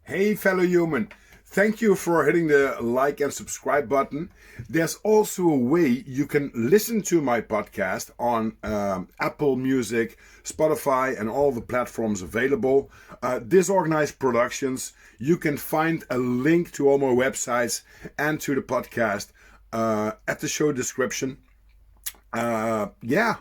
Hey, fellow human. Thank you for hitting the like and subscribe button. There's also a way you can listen to my podcast on Apple Music, Spotify, and all the platforms available. Disorganized Productions. You can find a link to all my websites and to the podcast at the show description. Yeah,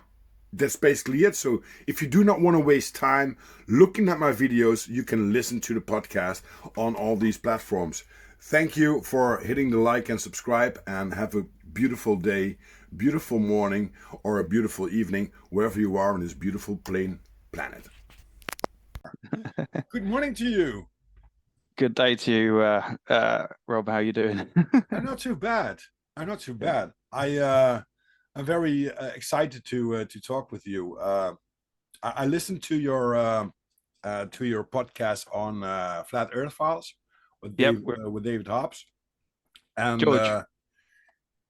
that's basically it. So if you do not want to waste time looking at my videos, you can listen to the podcast on all these platforms. Thank you for hitting the like and subscribe, and have a beautiful day, beautiful morning, or a beautiful evening, wherever you are on this beautiful plain planet. Good morning to you. Good day to you, Rob. How you doing? I'm not too bad. I'm not too Good. bad. I'm very excited to talk with you. I listened to your podcast on Flat Earth Files Yep, with David Hobbs, and George.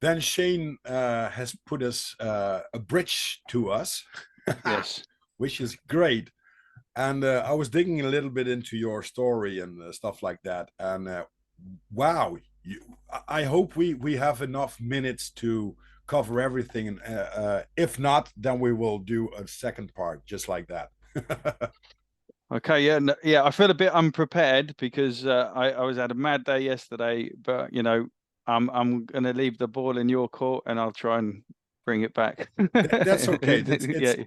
then Shane has put us a bridge to us, Yes. which is great. And I was digging a little bit into your story and stuff like that, and wow, I hope we have enough minutes to cover everything, and if not, then we will do a second part just like that. Okay. Yeah. Yeah. I feel a bit unprepared because I was had a mad day yesterday, but I'm gonna leave the ball in your court and I'll try and bring it back. That's okay. Yeah.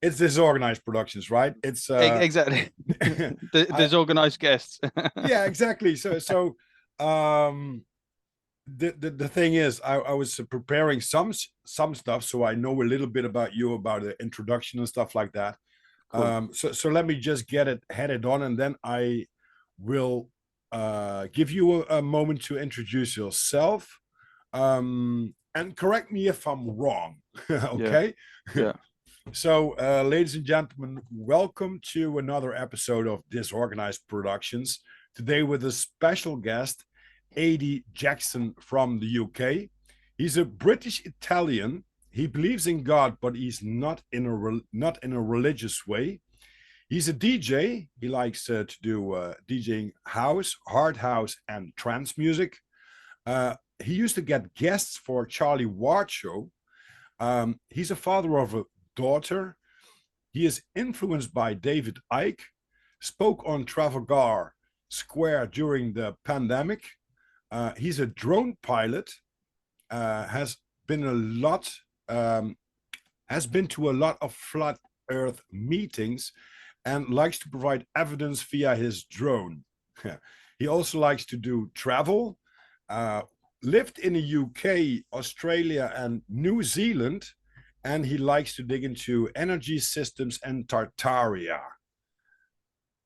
It's disorganized productions, right? It's Exactly. I There's organized guests. yeah, exactly. Um the thing is, I was preparing some stuff, so I know a little bit about you, about the introduction and stuff like that. Cool. So let me just get it headed on, and then I will give you a moment to introduce yourself, and correct me if I'm wrong. Yeah. Okay. Yeah. So, ladies and gentlemen, welcome to another episode of Disorganized Productions. Today, with a special guest, A.D. Jackson from the UK. He's a British Italian. He believes in God, but he's not in a religious way. He's a DJ. He likes to do DJing house, hard house, and trance music. He used to get guests for Charlie Ward show. He's a father of a daughter. He is influenced by David Icke, spoke on Trafalgar Square during the pandemic. He's a drone pilot, has been a lot, has been to a lot of flat Earth meetings, and likes to provide evidence via his drone. He also likes to do travel, uh, lived in the UK, Australia, and New Zealand, and he likes to dig into energy systems and Tartaria.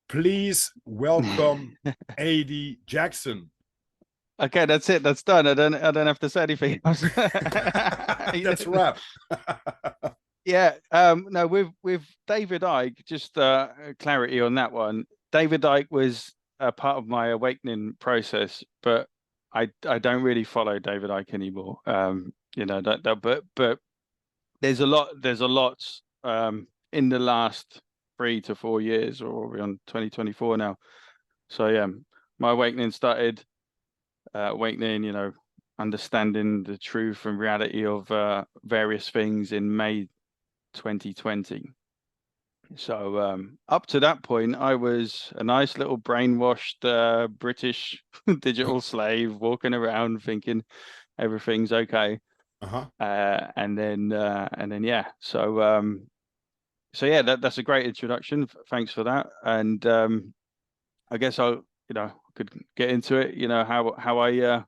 Please welcome A.D. Jackson. Okay, that's it. That's done. I don't have to say anything else. That's a wrap. Yeah, no, with David Icke, just clarity on that one. David Icke was a part of my awakening process, but I don't really follow David Icke anymore. But there's a lot in the last 3 to 4 years, or we're on 2024 now. So yeah, my awakening started awakening, understanding the truth and reality of various things in May 2020. So up to that point, I was a nice little brainwashed British digital slave walking around thinking everything's okay. Uh-huh. And then yeah. So yeah, that's a great introduction. Thanks for that. And I guess I'll could get into it. How I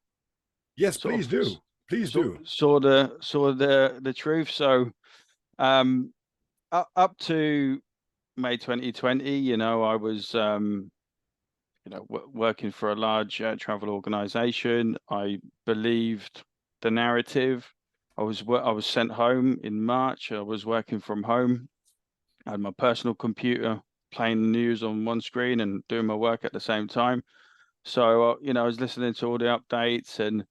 Yes, sort please of do. Please do. saw the truth. So um up to May 2020, I was working for a large travel organization. I believed the narrative. I was sent home in March. I was working from home. I had my personal computer playing the news on one screen and doing my work at the same time. So I was listening to all the updates, and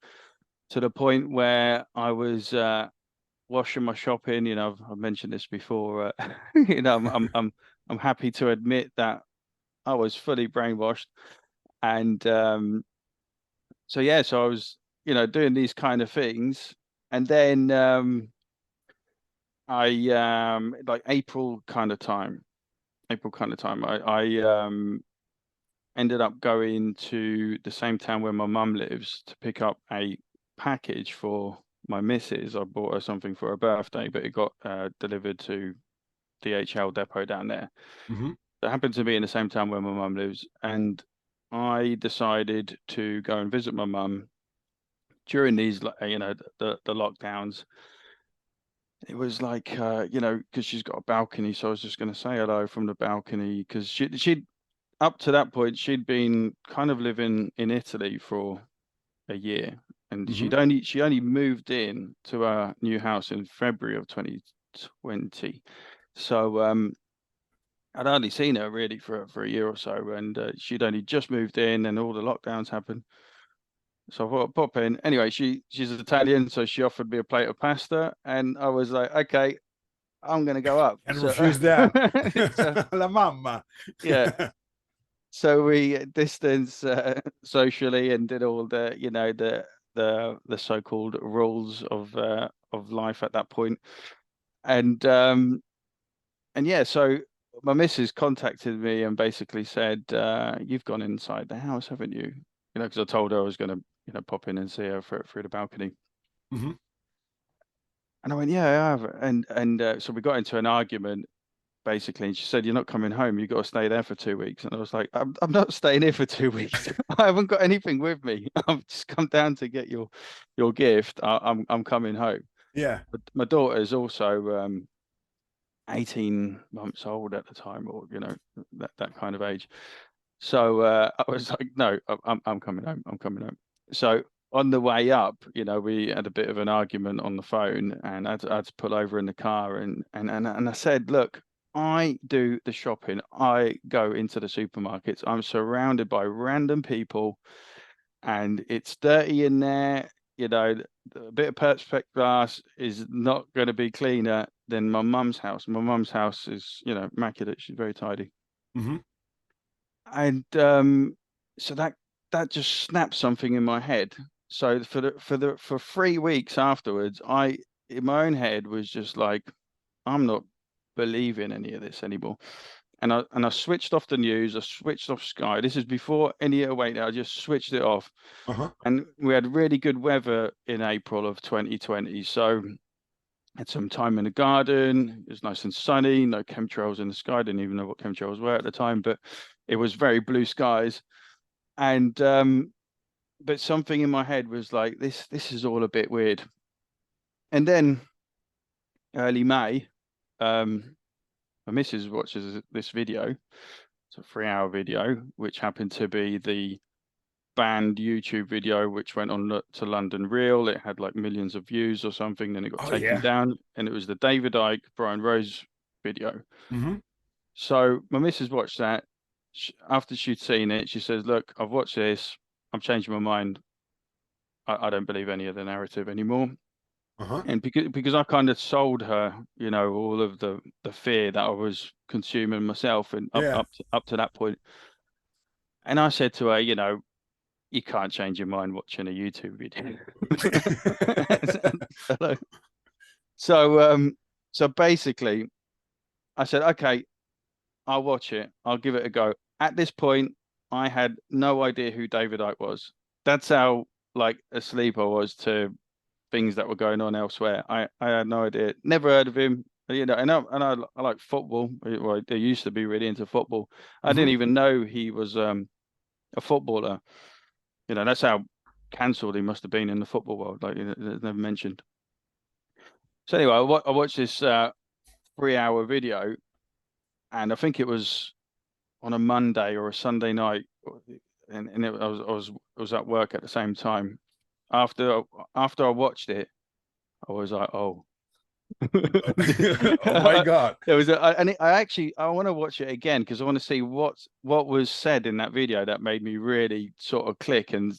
to the point where I was washing my shopping. I've mentioned this before. I'm happy to admit that I was fully brainwashed, And so I was, doing these kind of things, and then I like April kind of time, I ended up going to the same town where my mum lives to pick up a package for my missus. I bought her something for her birthday, but it got delivered to DHL depot down there. Mm-hmm. That happened to be in the same town where my mum lives, and I decided to go and visit my mum during these, the lockdowns. It was like, because she's got a balcony, so I was just going to say hello from the balcony, because she'd up to that point she'd been kind of living in Italy for a year, and Mm-hmm. she only moved in to our new house in February of 2020. So I'd hardly seen her really for a year or so, and she'd only just moved in, and all the lockdowns happened. So I thought I'd pop in. Anyway, she's Italian, so she offered me a plate of pasta, and I was like, okay, I'm gonna go up. And So, refuse that. so La mamma. yeah. So we distance socially and did all the, the so-called rules of life at that point. And yeah, so my missus contacted me and basically said, "You've gone inside the house, haven't you?" Because I told her I was going to, pop in and see her through the balcony. Mm-hmm. And I went, "Yeah, I have." And so we got into an argument basically, and she said, "You're not coming home. You've got to stay there for 2 weeks." And I was like, "I'm not staying here for 2 weeks. I haven't got anything with me. I've just come down to get your gift. I'm coming home." Yeah. But my daughter is also 18 months old at the time, or that kind of age. So I was like, "No, I'm coming home. I'm coming home." So on the way up, we had a bit of an argument on the phone, and I had to pull over in the car, and I said, "Look, I do the shopping. I go into the supermarkets. I'm surrounded by random people, and it's dirty in there. A bit of Perspex glass is not going to be cleaner than my mum's house. My mum's house is, immaculate. She's very tidy." Mm-hmm. And so that just snapped something in my head. So for 3 weeks afterwards, I in my own head was just like, I'm not believing any of this anymore. And I switched off the news. I switched off Sky. This is before any awake. I just switched it off. Uh-huh. And we had really good weather in April of 2020. So had some time in the garden. It was nice and sunny. No chemtrails in the sky. I didn't even know what chemtrails were at the time, but it was very blue skies. And but something in my head was like, this is all a bit weird. And then early May, my missus watches this video. It's a 3-hour video, which happened to be the banned YouTube video, which went on to London Real. It had like millions of views or something. Then it got taken down, and it was the David Icke, Brian Rose video. Mm-hmm. So my missus watched that. After she'd seen it, she says, "Look, I've watched this. I'm changing my mind. I don't believe any of the narrative anymore." Uh-huh. And because I kind of sold her, all of the fear that I was consuming myself, and Yeah. up to that point. And I said to her, "You can't change your mind watching a YouTube video." So basically, I said, "Okay, I'll watch it. I'll give it a go." At this point, I had no idea who David Icke was. That's how like asleep I was to things that were going on elsewhere. I had no idea. Never heard of him. And I like football. Well, I used to be really into football. I Mm-hmm. didn't even know he was a footballer. That's how cancelled he must have been in the football world. Like, it's never mentioned. So anyway, I watched this 3-hour video, and I think it was on a Monday or a Sunday night, and I was at work at the same time. After I watched it, I was like, "Oh." Oh my God. There was I want to watch it again because I want to see what was said in that video that made me really sort of click and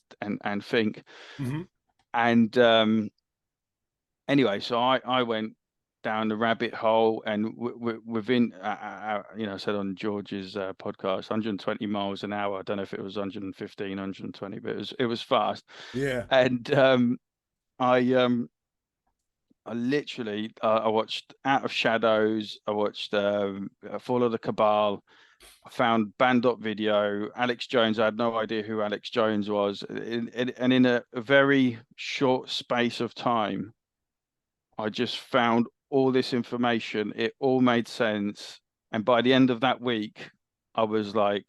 think. Mm-hmm. And anyway, so I went down the rabbit hole, and within, I said on George's podcast, 120 miles an hour. I don't know if it was 115, 120, but it was fast. Yeah. And I literally I watched Out of Shadows. I watched Fall of the Cabal. I found Bandot video. Alex Jones. I had no idea who Alex Jones was, and in a very short space of time, I just found all this information. It all made sense. And by the end of that week, I was like,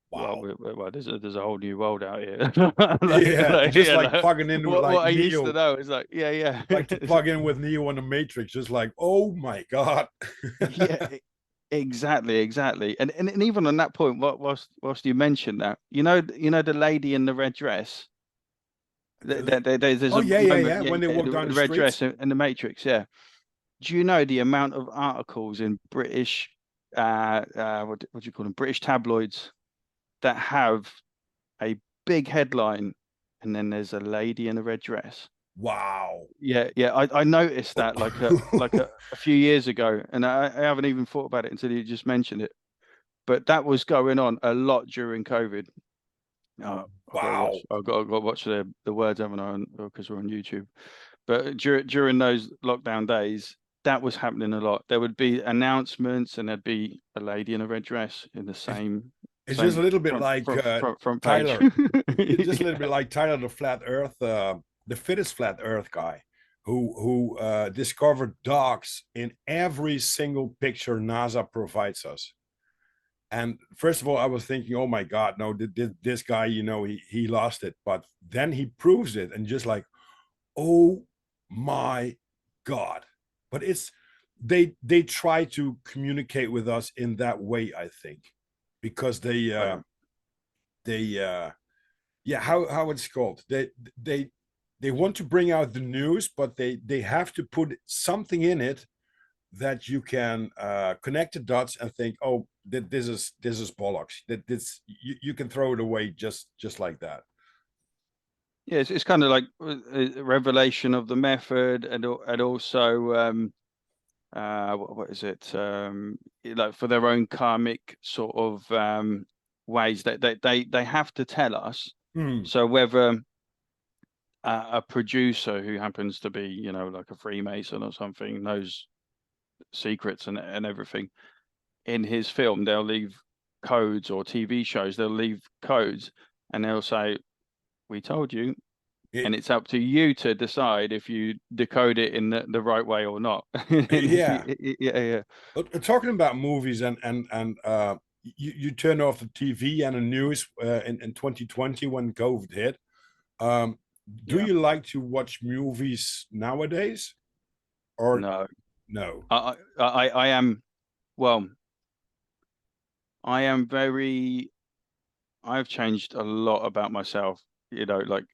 Wow. well, there's a whole new world out here. Just like plugging in with like what I used Neo. to know is like, yeah. Like to plug in with Neo on the Matrix, just like, oh my God. Yeah, exactly. And even on that point, whilst you mentioned that, the lady in the red dress. There's Oh a yeah. moment, When they walk down the the red streets. dress in the Matrix, yeah. Do you know the amount of articles in British, what do you call them, British tabloids that have a big headline, and then there's a lady in a red dress? Wow. Yeah. I noticed that like a few years ago, and I haven't even thought about it until you just mentioned it. But that was going on a lot during COVID. Oh, Wow. I've got to watch the words, haven't I? Because we're on YouTube. But during those lockdown days, that was happening a lot. There would be announcements, and there'd be a lady in a red dress in the It's just a little bit front like front page. Tyler. It's just a little bit like Tyler, the flat Earth, the fittest flat Earth guy, who discovered dogs in every single picture NASA provides us. And first of all, I was thinking, oh my God, no, this guy, he lost it. But then he proves it, and just like, oh my God. But they try to communicate with us in that way, I think, because how it's called, they want to bring out the news, but they have to put something in it that you can connect the dots and think, oh, this is bollocks, that this you can throw it away just like that. Yeah, it's kind of like a revelation of the method, and also what is it, like for their own karmic sort of ways that they have to tell us. So whether a producer who happens to be, like a Freemason or something, knows secrets and everything, in his film they'll leave codes, or TV shows they'll leave codes, and they'll say, we told you. And it's up to you to decide if you decode it in the right way or not. Yeah. Yeah. Talking about movies, and you turn off the TV and the news in 2020 when COVID hit. Do Yeah. you like to watch movies nowadays, or No. no? I am, well, I am very, I've changed a lot about myself, like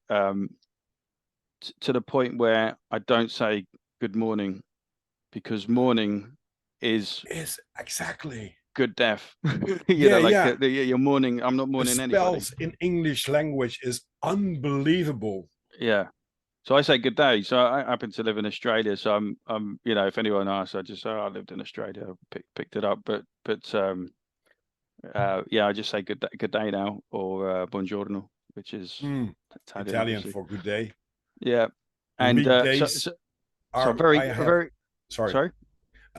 to the point where I don't say good morning, because morning is Is exactly. good death. Like Yeah. your morning. I'm not The morning anybody. spells in English language is unbelievable. Yeah. So I say good day. So I happen to live in Australia. So if anyone asks, I just say, oh, I lived in Australia, picked it up. But I just say good day now, or buongiorno, which is Italian, Italian obviously. for good day. Yeah. And Weekdays so are very, I have very, sorry.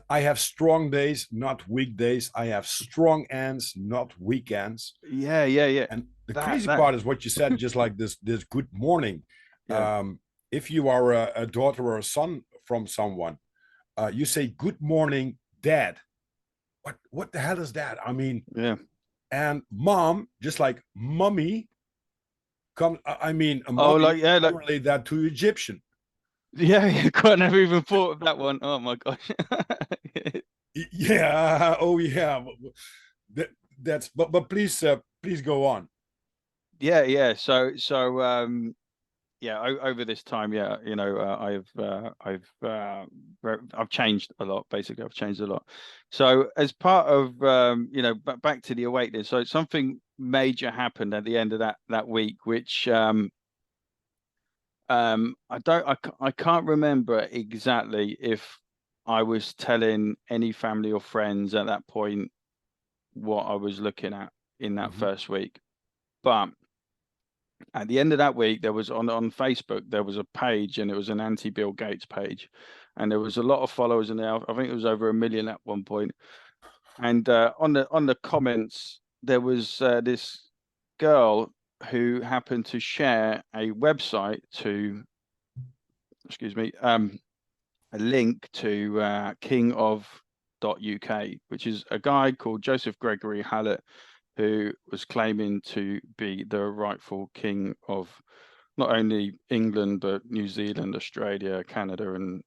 I have strong days, not weekdays. I have strong ends, not weekends. Yeah. And the crazy part is what you said, just like this good morning. Yeah. If you are a daughter or a son from someone, you say good morning, dad. What the hell is that? I mean, yeah. And mom, just like mummy, come. I mean, a Oh, mummy. like relate that to Egyptian. yeah. God, never even thought of that one. Oh my gosh. Yeah. Oh yeah. That's. But please go on. Yeah. So over this time, I've changed a lot. Basically, I've changed a lot. So as part of back to the awakeness, so something major happened at the end of that week, which I can't remember exactly if I was telling any family or friends at that point what I was looking at in that first week. But at the end of that week, there was on Facebook, there was a page, and it was an anti-Bill Gates page. And there was a lot of followers in there. I think it was over 1 million at one point. And on the comments, there was this girl who happened to share a website to, excuse me, a link to king.of.uk, which is a guy called Joseph Gregory Hallett, who was claiming to be the rightful king of not only England, but New Zealand, Australia, Canada, and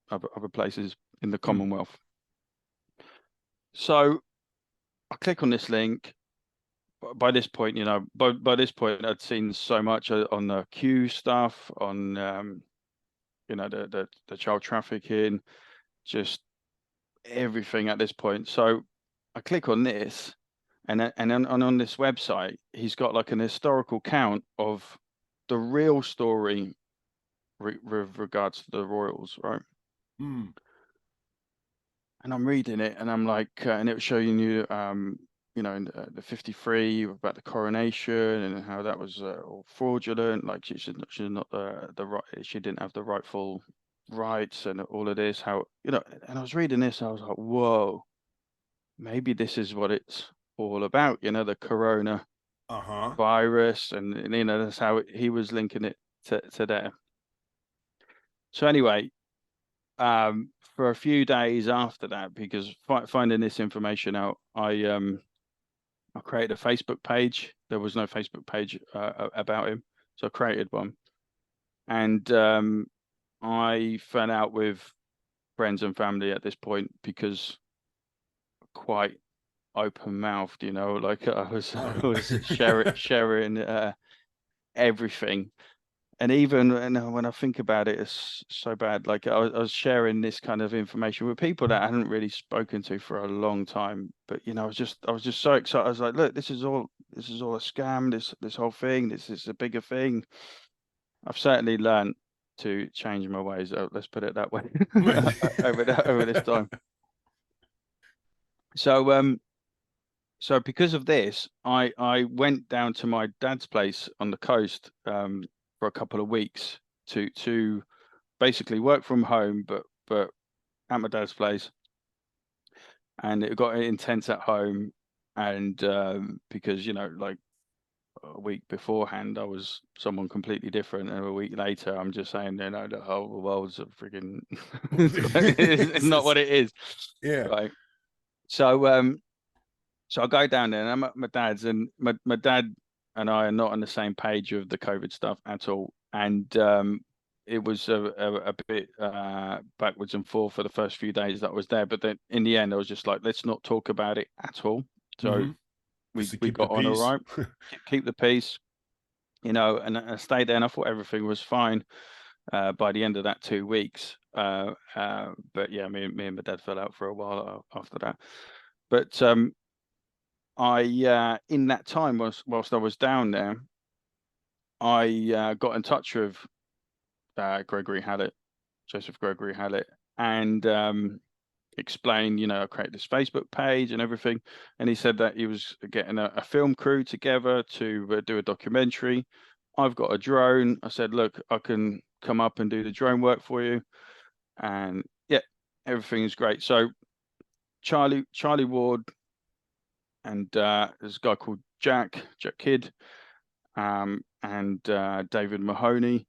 other places in the Commonwealth. So I click on this link. By this point, by this point, I'd seen so much on the Q stuff, on the child trafficking, just everything at this point. So I click on this, and on this website, he's got like an historical count of the real story with regards to the royals, right? And I'm reading it, and I'm like, and it was showing you, in the 53 about the coronation and how that was all fraudulent. Like she's not the right, she didn't have the rightful rights, and all of this. How and I was reading this, and I was like, whoa, maybe this is what it's all about. The corona virus, and that's how he was linking it to there. So anyway, for a few days after that, because finding this information out, I created a Facebook page. There was no Facebook page about him, so I created one, and I fell out with friends and family at this point because quite open mouthed, like I was sharing everything. And even when I think about it, it's so bad. Like I was sharing this kind of information with people that I hadn't really spoken to for a long time. But I was just so excited. I was like, look, this is all a scam. This whole thing. This is a bigger thing. I've certainly learned to change my ways. Let's put it that way over this time. So because of this, I went down to my dad's place on the coast for a couple of weeks to basically work from home, but at my dad's place, and it got intense at home, and because like a week beforehand I was someone completely different, and a week later I'm just saying the whole world's a freaking it's not what it is. Right. So I go down there, and I'm at my dad's, and my dad and I are not on the same page of the COVID stuff at all. And it was a bit backwards and forth for the first few days that I was there. But then in the end, I was just like, let's not talk about it at all. So we got on all right, keep the peace, and I stayed there, and I thought everything was fine by the end of that 2 weeks. But yeah, me and my dad fell out for a while after that. But I in that time, whilst I was down there, I got in touch with Gregory Hallett, Joseph Gregory Hallett, and explained, I created this Facebook page and everything. And he said that he was getting a film crew together to do a documentary. I've got a drone. I said, look, I can come up and do the drone work for you. And yeah, everything is great. So Charlie Ward, and there's a guy called Jack Kidd, and David Mahoney.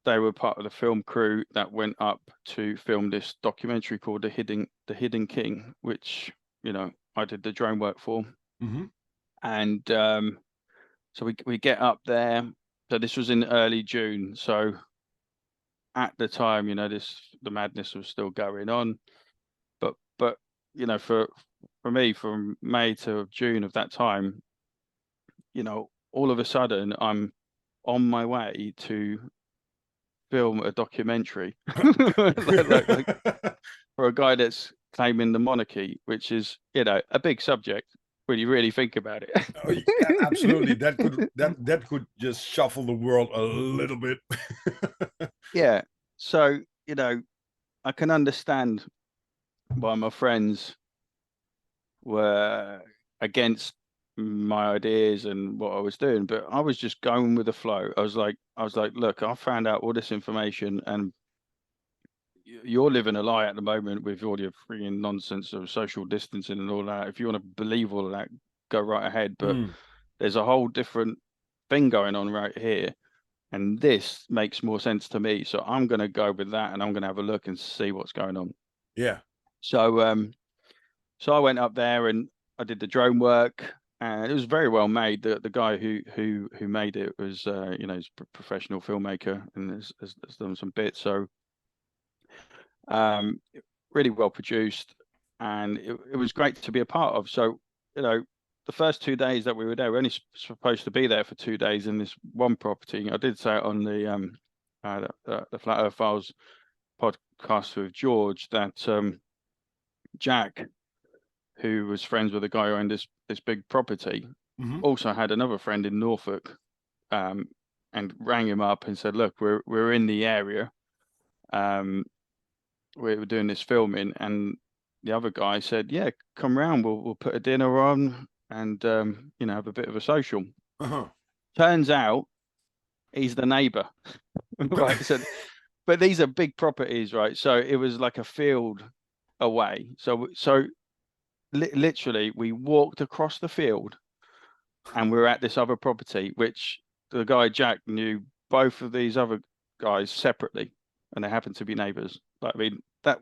They were part of the film crew that went up to film this documentary called The Hidden King, which I did the drone work for. And so we get up there. So this was in early June. So at the time, the madness was still going on. But for me, from May to June of that time, all of a sudden I'm on my way to film a documentary like for a guy that's claiming the monarchy, which is a big subject. when you really think about it. Oh, absolutely. That could just shuffle the world a little bit. Yeah. So, I can understand why my friends were against my ideas and what I was doing, but I was just going with the flow. I was like, look, I found out all this information, and you're living a lie at the moment with all your freaking nonsense of social distancing and all that. If you want to believe all of that, go right ahead. But there's a whole different thing going on right here, and this makes more sense to me. So I'm going to go with that, and I'm going to have a look and see what's going on. Yeah. So I went up there and I did the drone work, and it was very well made. The guy who made it was he's a professional filmmaker and has done some bits. So really well produced, and it was great to be a part of. So the first 2 days that we were there, we're only supposed to be there for 2 days in this one property. I did say it on the Flat Earth Files podcast with George that Jack, who was friends with the guy who owned this big property, also had another friend in Norfolk, and rang him up and said, "Look, we're in the area. We were doing this filming," and the other guy said, "Yeah, come round. We'll put a dinner on and have a bit of a social." Turns out he's the neighbour, right? So, but these are big properties, right? So it was like a field away. So literally, we walked across the field, and we were at this other property, which the guy Jack knew both of these other guys separately, and they happened to be neighbours. Like, I mean, that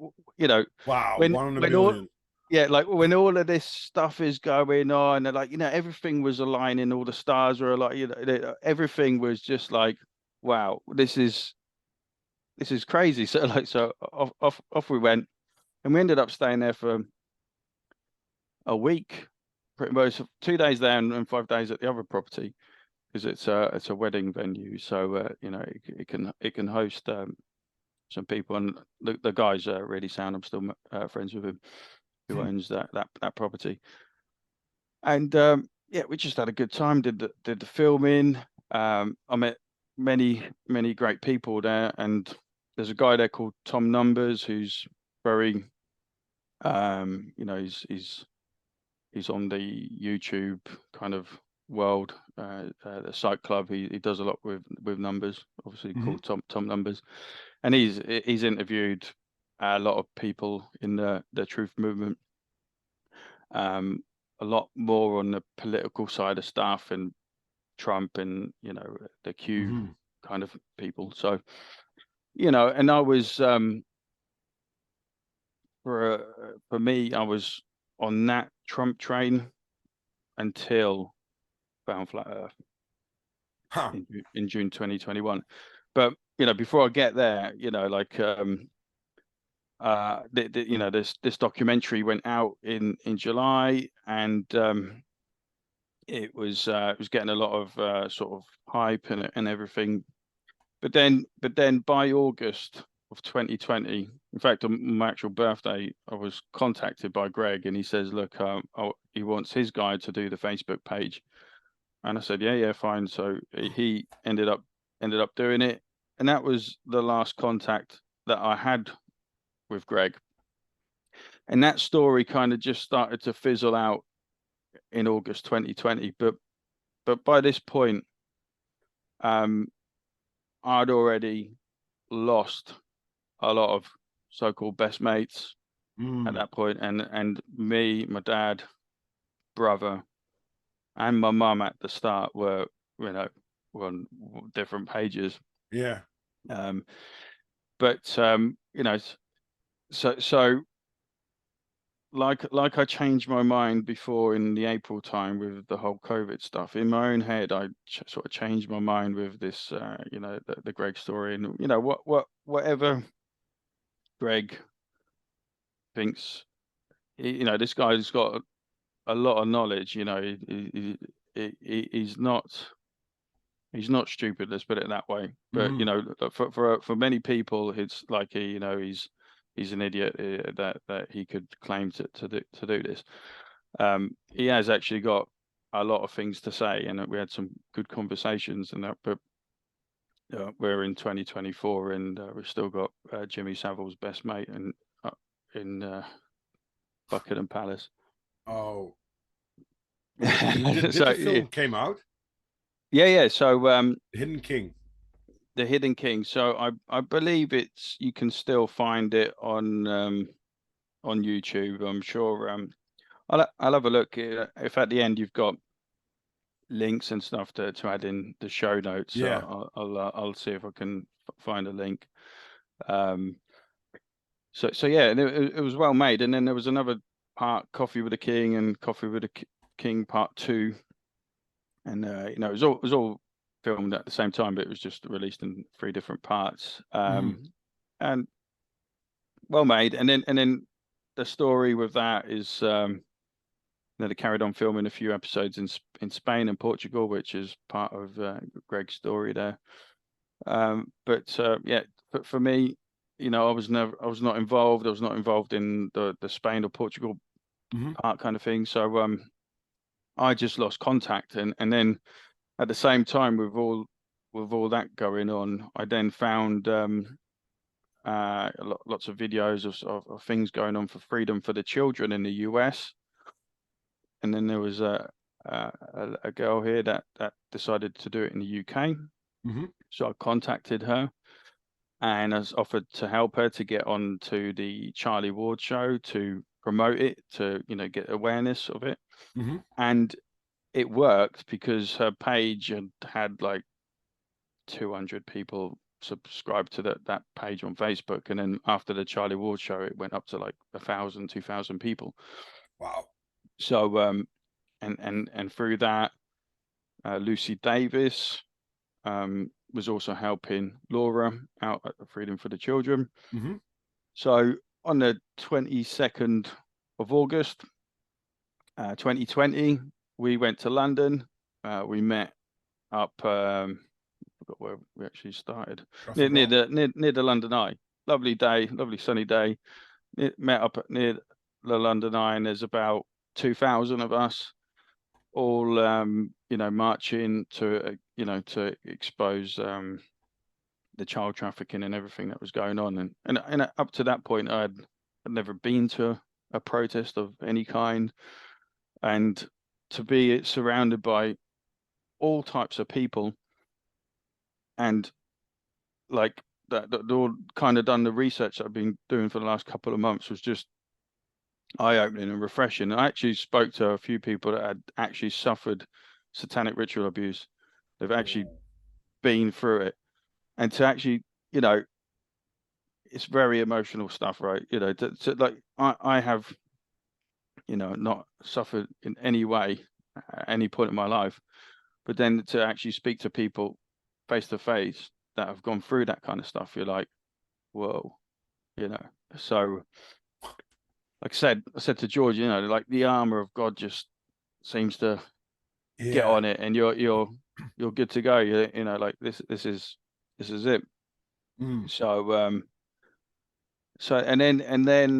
wow, when 1 in a million. like when all of this stuff is going on, and like everything was aligning, all the stars were like everything was just like, wow, this is crazy. So off we went, and we ended up staying there for a week, pretty much 2 days there and 5 days at the other property, because it's a wedding venue. So it can host some people, and the guy's really sound. I'm still friends with him, who owns that property. And we just had a good time. Did the filming. I met many great people there, and there's a guy there called Tom Numbers who's very he's on the YouTube kind of world, the Site Club. He does a lot with numbers, obviously called Tom Numbers, and he's interviewed a lot of people in the truth movement, a lot more on the political side of stuff, and Trump and the Q kind of people. So and I was for me, I was on that Trump train until found Flat Earth in June 2021. But before I get there, this documentary went out in July, and it was getting a lot of sort of hype and everything. But then by August of 2020, in fact, on my actual birthday, I was contacted by Greg, and he says, "Look, he wants his guy to do the Facebook page." And I said, yeah, fine. So he ended up doing it, and that was the last contact that I had with Greg. And that story kind of just started to fizzle out in August 2020. But by this point, I'd already lost a lot of so-called best mates at that point, and me, my dad, brother, and my mum at the start were on different pages. Yeah. But so like I changed my mind before in the April time with the whole COVID stuff. In my own head, I sort of changed my mind with this, the Greg story, and whatever Greg thinks, this guy's got a lot of knowledge. He's not stupid. Let's put it that way. But for many people, it's like he's an idiot that he could claim to do this. He has actually got a lot of things to say, and we had some good conversations and that. But we're in 2024, and we've still got Jimmy Savile's best mate in Buckingham Palace. Oh, did the film came out? Yeah. So Hidden King. The Hidden King. So I believe you can still find it on YouTube. I'm sure. I'll have a look. If at the end you've got links and stuff to add in the show notes, Yeah. I'll see if I can find a link. So yeah, and it was well made. And then there was another part, Coffee with the King and Coffee with the King Part 2, and it was all filmed at the same time, but it was just released in 3 different parts. And well made. And then the story with that is they carried on filming a few episodes in Spain and Portugal, which is part of Greg's story there. But for me, I was not involved. I was not involved in the Spain or Portugal part kind of thing. So I just lost contact, and then at the same time with all that going on, I then found lots of videos of things going on for freedom for the children in the US. And then there was a girl here that decided to do it in the UK. So I contacted her and I was offered to help her to get on to the Charlie Ward show, to promote it, to get awareness of it. And it worked because her page had like 200 people subscribed to that page on Facebook, and then after the Charlie Ward show it went up to like 1,000, 2,000 people. Wow. So and through that, Lucy Davis was also helping Laura out at the Freedom for the Children. So on the 22nd of August 2020, we went to London. We met up I forgot where we actually started, near the London Eye. Lovely day, lovely sunny day. Met up near the London Eye, and there's about 2,000 of us all marching to to expose the child trafficking and everything that was going on. And up to that point I'd never been to a protest of any kind, and to be surrounded by all types of people, and like that all kind of done the research that I've been doing for the last couple of months was just eye-opening and refreshing. I actually spoke to a few people that had actually suffered satanic ritual abuse. They've actually been through it, and to actually, it's very emotional stuff, right? To like I have, not suffered in any way at any point in my life, but then to actually speak to people face to face that have gone through that kind of stuff, you're like, whoa, So like I said to George, like the armor of God just seems to get on it, and you're good to go. Like this is it. So and then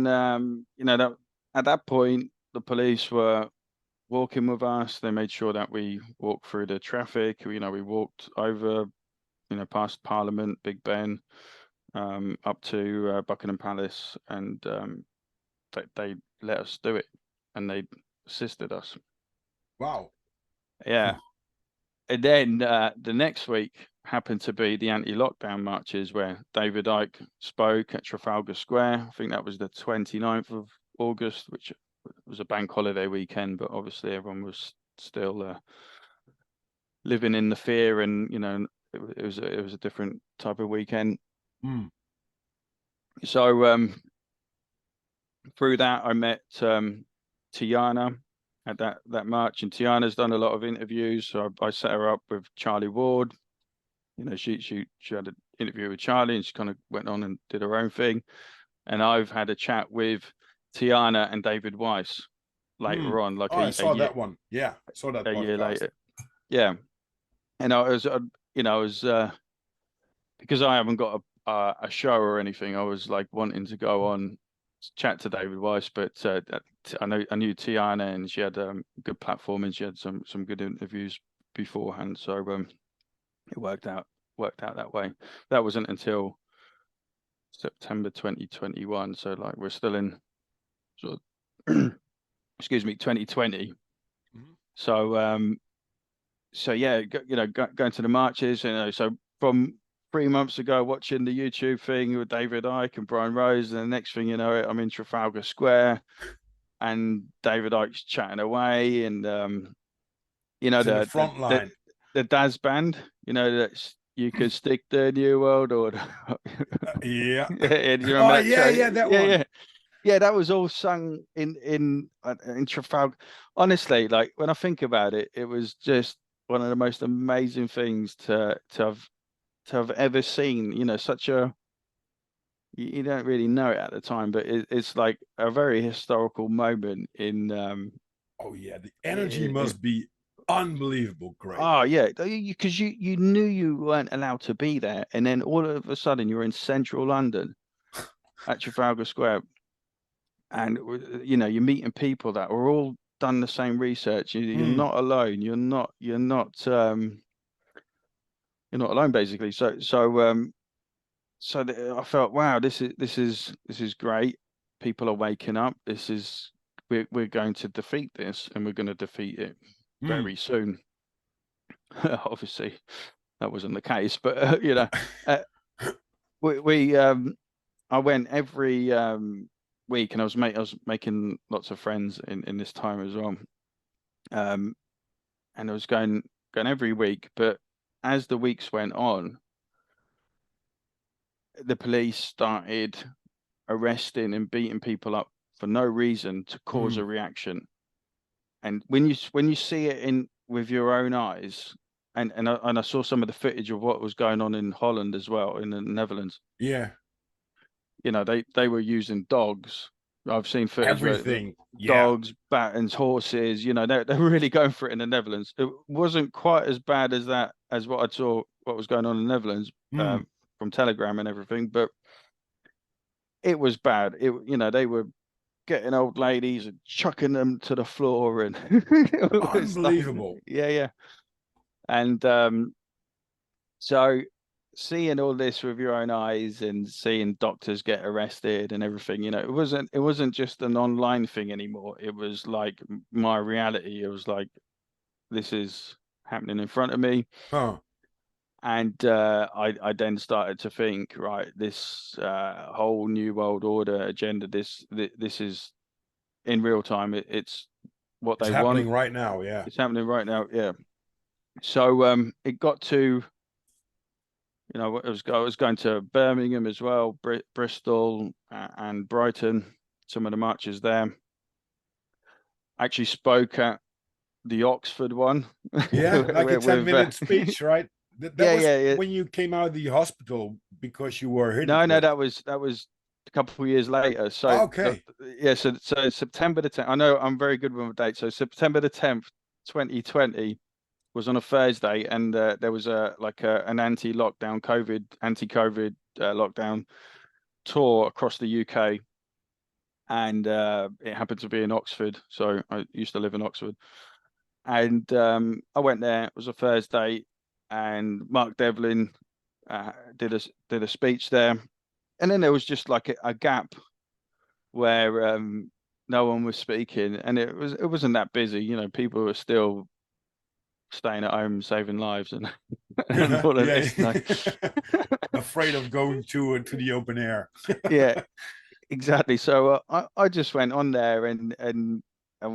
that at that point the police were walking with us. They made sure that we walked through the traffic. We walked over, past Parliament, Big Ben, up to Buckingham Palace, and they let us do it, and they assisted us. Wow. Yeah. And then the next week happened to be the anti-lockdown marches, where David Icke spoke at Trafalgar Square. I think that was the 29th of August, which was a bank holiday weekend, but obviously everyone was still living in the fear, and it was a different type of weekend. So through that I met Tiana at that march, and Tiana's done a lot of interviews, so I set her up with Charlie Ward. She had an interview with Charlie, and she kind of went on and did her own thing. And I've had a chat with Tiana and David Weiss later on. Like I saw that one. Yeah, I saw that a year podcast. later. Yeah, and I was because I haven't got a show or anything, I was like wanting to go on chat to David Weiss, but I knew Tiana, and she had a good platform, and she had some good interviews beforehand. So it worked out that way. That wasn't until September 2021. So like we're still in sort of excuse me, 2020. So yeah, going to the marches, so from 3 months ago, watching the YouTube thing with David Icke and Brian Rose, and the next thing you know, I'm in Trafalgar Square, and David Icke's chatting away, and the front line, the Daz band, that's you could stick the new world order. Yeah. Do you remember Oh that track? yeah, that one. Yeah, that was all sung in Trafalgar. Honestly, like when I think about it, it was just one of the most amazing things to have ever seen. Such a you don't really know it at the time, but it's like a very historical moment in. Oh yeah, the energy must be unbelievable great. Oh yeah, because you knew you weren't allowed to be there, and then all of a sudden you're in central London at Trafalgar Square, and you're meeting people that were all done the same research. You're not alone. You're not alone basically. So I felt, wow, this is great. People are waking up. We're going to defeat this, and we're going to defeat it very soon. Obviously, that wasn't the case, but I went every week, and I was making lots of friends in this time as well. And I was going every week, but as the weeks went on, the police started arresting and beating people up for no reason to cause a reaction. And when you see it in with your own eyes, and I saw some of the footage of what was going on in Holland as well, in the Netherlands. Yeah. They were using dogs. I've seen footage Everything. Where dogs, battens, horses. They're really going for it in the Netherlands. It wasn't quite as bad as what I saw what was going on in the Netherlands from Telegram and everything, but it was bad. They were getting old ladies and chucking them to the floor, and unbelievable. Yeah. And so seeing all this with your own eyes and seeing doctors get arrested and everything, it wasn't just an online thing anymore. It was like my reality. It was like, this is happening in front of me. And I then started to think, right, this whole new world order agenda, this is in real time. It's what they want. It's happening right now. Yeah. It's happening right now. Yeah. So it got to, I was going to Birmingham as well, Bristol and Brighton, some of the marches there. I actually spoke at the Oxford one. Yeah, like a 10-minute speech, right? That was when you came out of the hospital because you were hit. No, that was a couple of years later. So okay. So September the 10th. I know I'm very good with the date. So September the 10th, 2020 was on a Thursday, and there was an anti-COVID lockdown tour across the UK, and it happened to be in Oxford. So I used to live in Oxford, and I went there. It was a Thursday, and Mark Devlin did a speech there, and then there was just like a gap where no one was speaking, and it wasn't that busy. People were still staying at home, saving lives, and all of this. Afraid of going to the open air. Yeah, exactly. So I just went on there and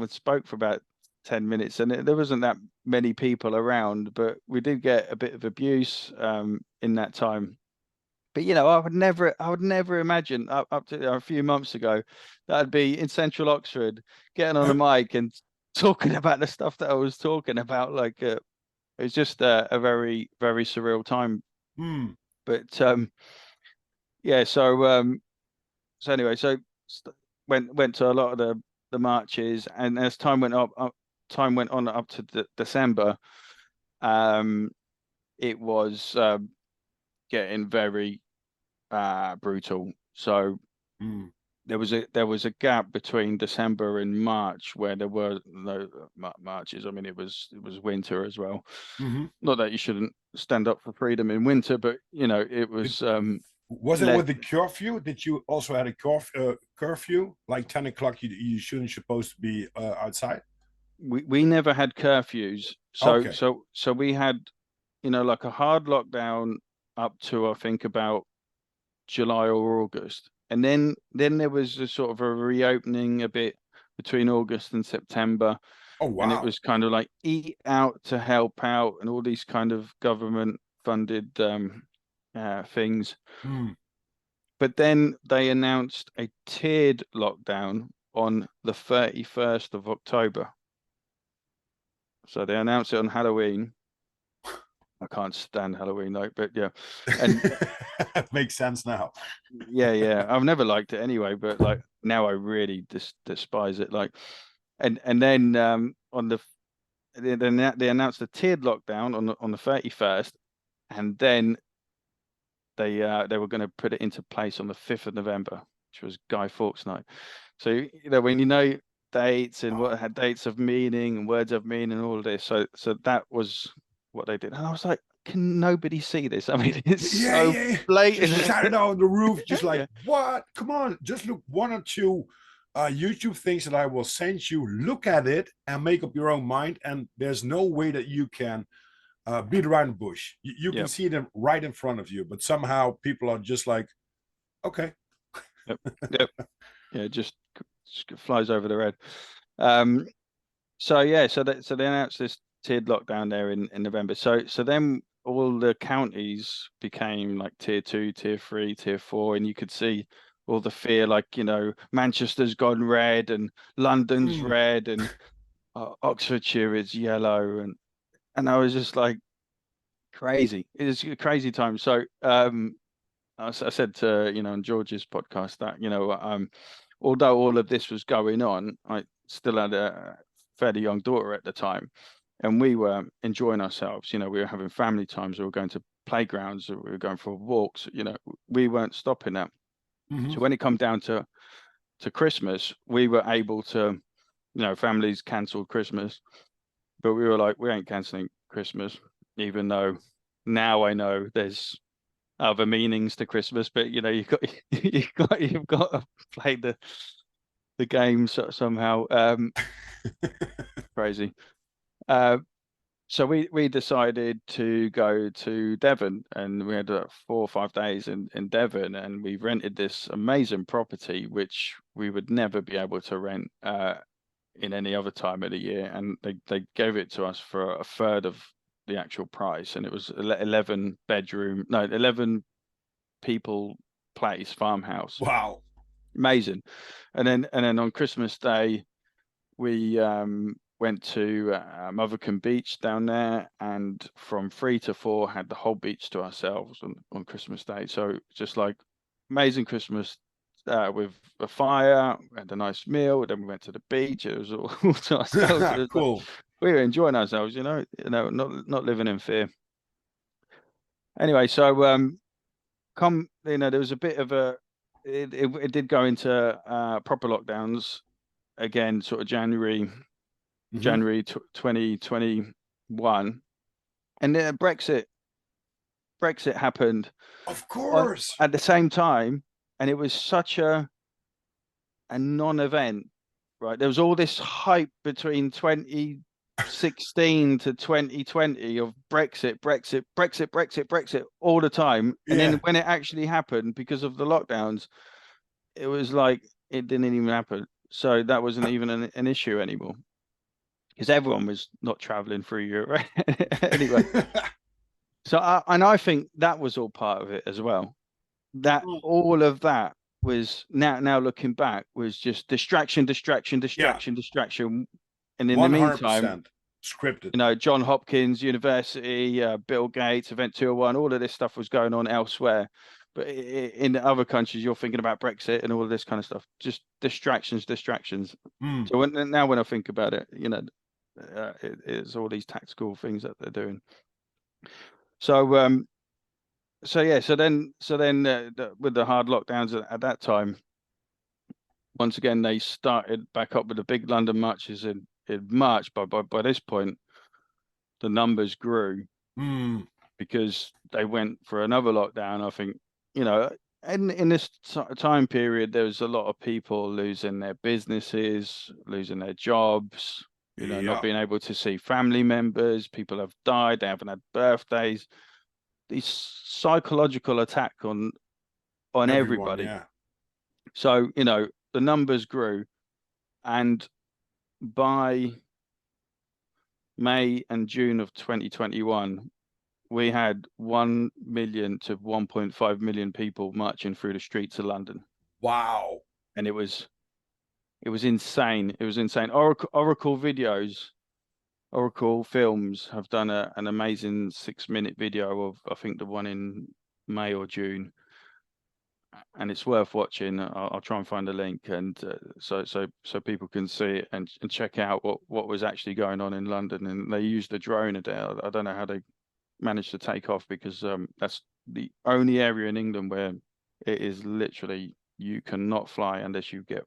spoke for about 10 minutes, and there wasn't that many people around, but we did get a bit of abuse in that time. But I would never imagine up to a few months ago that I'd be in central Oxford getting on a mic and talking about the stuff that I was talking about. Like it was just a very, very surreal time. But yeah, so anyway, went to a lot of the marches, and as time went on up to December, it was getting very brutal. So there was a gap between December and March where there were no marches. I mean, it was winter as well. Mm-hmm. Not that you shouldn't stand up for freedom in winter, but it was Was it with the curfew? Did you also had a curfew? Like 10 o'clock, you shouldn't supposed to be outside? we never had curfews. Okay. So we had, like a hard lockdown up to I think about July or August. And then there was a sort of a reopening a bit between August and September. Oh, And it wow. was kind of like eat out to help out and all these kind of government funded things. Mm. But then they announced a tiered lockdown on the 31st of October. So they announced it on Halloween. I can't stand Halloween though, but yeah. And Makes sense now. yeah. I've never liked it anyway, but like now I really despise it. Like, and then on they announced a tiered lockdown on the 31st, and then they were going to put it into place on the 5th of November, which was Guy Fawkes night. So when dates and what had dates of meaning and words of meaning and all of this, so that was what they did, and I was like, can nobody see this? I mean, it's so blatant. Just shout it out on the roof, just like, Yeah. what? Come on, just look one or two YouTube things that I will send you. Look at it and make up your own mind. And there's no way that you can beat around the bush. You can Yep. see them right in front of you, but somehow people are just like, okay. Yep. Yeah, just flies over their head. So yeah, so they announced this tiered lockdown there in November. So then all the counties became like tier 2, tier 3, tier 4, and you could see all the fear, like Manchester's gone red and London's Mm. red and Oxfordshire is yellow, and I was just like, crazy. It was a crazy time. So I said to on George's podcast that although all of this was going on, I still had a fairly young daughter at the time, and we were enjoying ourselves. We were having family times. We were going to playgrounds. We were going for walks. We weren't stopping that. Mm-hmm. So when it come down to Christmas, we were able to, families cancelled Christmas, but we were like, we ain't cancelling Christmas, even though now I know there's other meanings to Christmas, but you've got to play the game somehow. Crazy. So we decided to go to Devon, and we had 4 or 5 days in Devon, and we rented this amazing property which we would never be able to rent in any other time of the year, and they gave it to us for a third of the actual price, and it was 11 people place farmhouse. Wow. Amazing. And then on Christmas Day we went to Mothercombe Beach down there, and from 3 to 4 had the whole beach to ourselves on Christmas Day. So just like amazing Christmas with a fire, had a nice meal, then we went to the beach. It was all, all to ourselves. It was Cool. like, we were enjoying ourselves, not living in fear. Anyway, so there was a bit of it did go into proper lockdowns again, sort of January Mm-hmm. 2021, and then Brexit happened Of course. at the same time, and it was such a non-event, right? There was all this hype between 2016 to 2020 of Brexit all the time. And then Yeah. when it actually happened, because of the lockdowns, it was like it didn't even happen. So that wasn't even an issue anymore, because everyone was not traveling through Europe anyway. So I think that was all part of it as well. That all of that was now looking back was just distraction. Yeah. And in the meantime, 100% scripted. John Hopkins University, Bill Gates, Event 201, all of this stuff was going on elsewhere. But in the other countries, you're thinking about Brexit and all of this kind of stuff. Just distractions. Mm. So when I think about it, it's all these tactical things that they're doing. So so then with the hard lockdowns at that time, once again, they started back up with the big London marches in March. By this point, the numbers grew because they went for another lockdown. I think, in this time period, there was a lot of people losing their businesses, losing their jobs, not being able to see family members. People have died. They haven't had birthdays. These psychological attack on Everyone, everybody. yeah. So, the numbers grew, and by May and June of 2021, we had 1 million to 1.5 million people marching through the streets of London. Wow. And it was insane. It was insane. Oracle Films have done an amazing 6-minute video of, I think, the one in May or June, and it's worth watching. I'll try and find a link, and so people can see it and check out what was actually going on in London. And they used a drone there. I don't know how they managed to take off, because that's the only area in England where it is literally, you cannot fly unless you get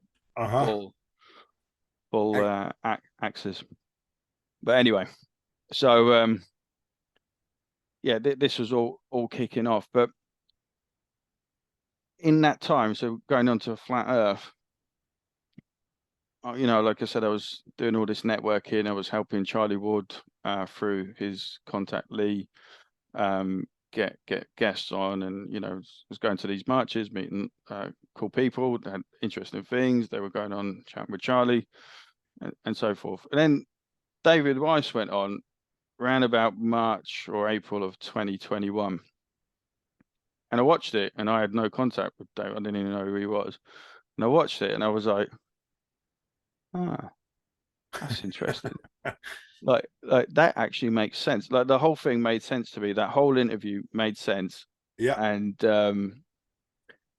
full access. But anyway, so yeah, this was all kicking off. But in that time, so going on to Flat Earth, like I said, I was doing all this networking. I was helping Charlie Ward through his contact Lee, get guests on, and was going to these marches, meeting cool people that had interesting things. They were going on chatting with Charlie, and so forth. And then David Weiss went on around about March or April of 2021, and I watched it, and I had no contact with David. I didn't even know who he was, and I watched it, and I was like, that's interesting. like that actually makes sense. Like, the whole thing made sense to me. That whole interview made sense. Yeah. And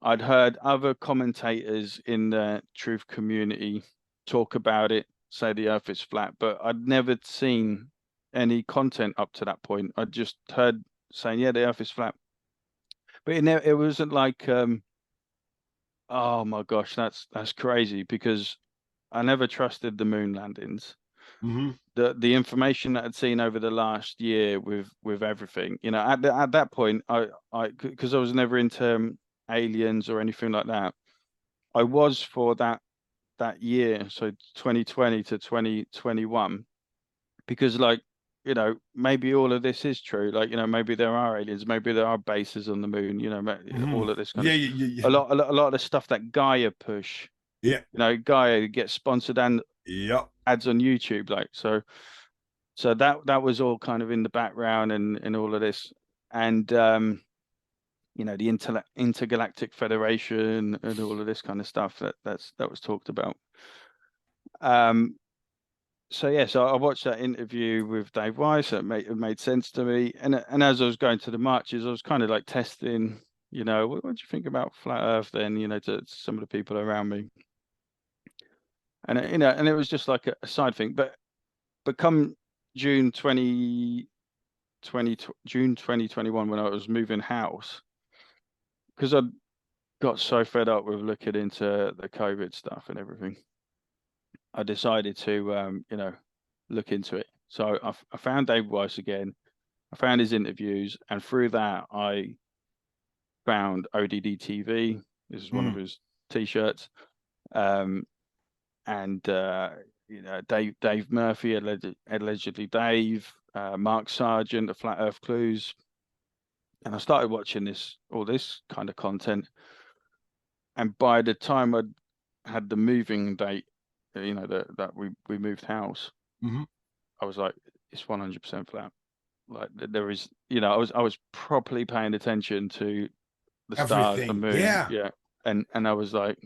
I'd heard other commentators in the truth community talk about it, say the Earth is flat, but I'd never seen any content up to that point. I'd just heard saying, yeah, the Earth is flat, but it wasn't like, oh my gosh, that's crazy, because I never trusted the moon landings. The information that I'd seen over the last year with everything, at that point, I because I was never into aliens or anything like that. I was for that year, so 2020 to 2021, because, like, maybe all of this is true. Like, maybe there are aliens, maybe there are bases on the moon. All of this kind of yeah. a lot of the stuff that Gaia push. Yeah. Gaia gets sponsored and ads on YouTube, like, so that was all kind of in the background, and all of this, and the Intergalactic Federation and all of this kind of stuff that was talked about. So yeah, so I watched that interview with Dave Weiss. It made sense to me, and as I was going to the marches, I was kind of like testing, what do you think about flat Earth then, to some of the people around me, and and it was just like a side thing. But come June 2021, when I was moving house, because I got so fed up with looking into the COVID stuff and everything, I decided to look into it. So I found Dave Weiss again. I found his interviews, and through that I found ODD TV. This is one of his t-shirts, and Dave Murphy, allegedly Dave, Mark Sargent, the Flat Earth Clues, and I started watching all this kind of content. And by the time I'd had the moving date, that we moved house, I was like, it's 100% flat. Like, there is, I was properly paying attention to the stars, the moon, yeah, and I was like,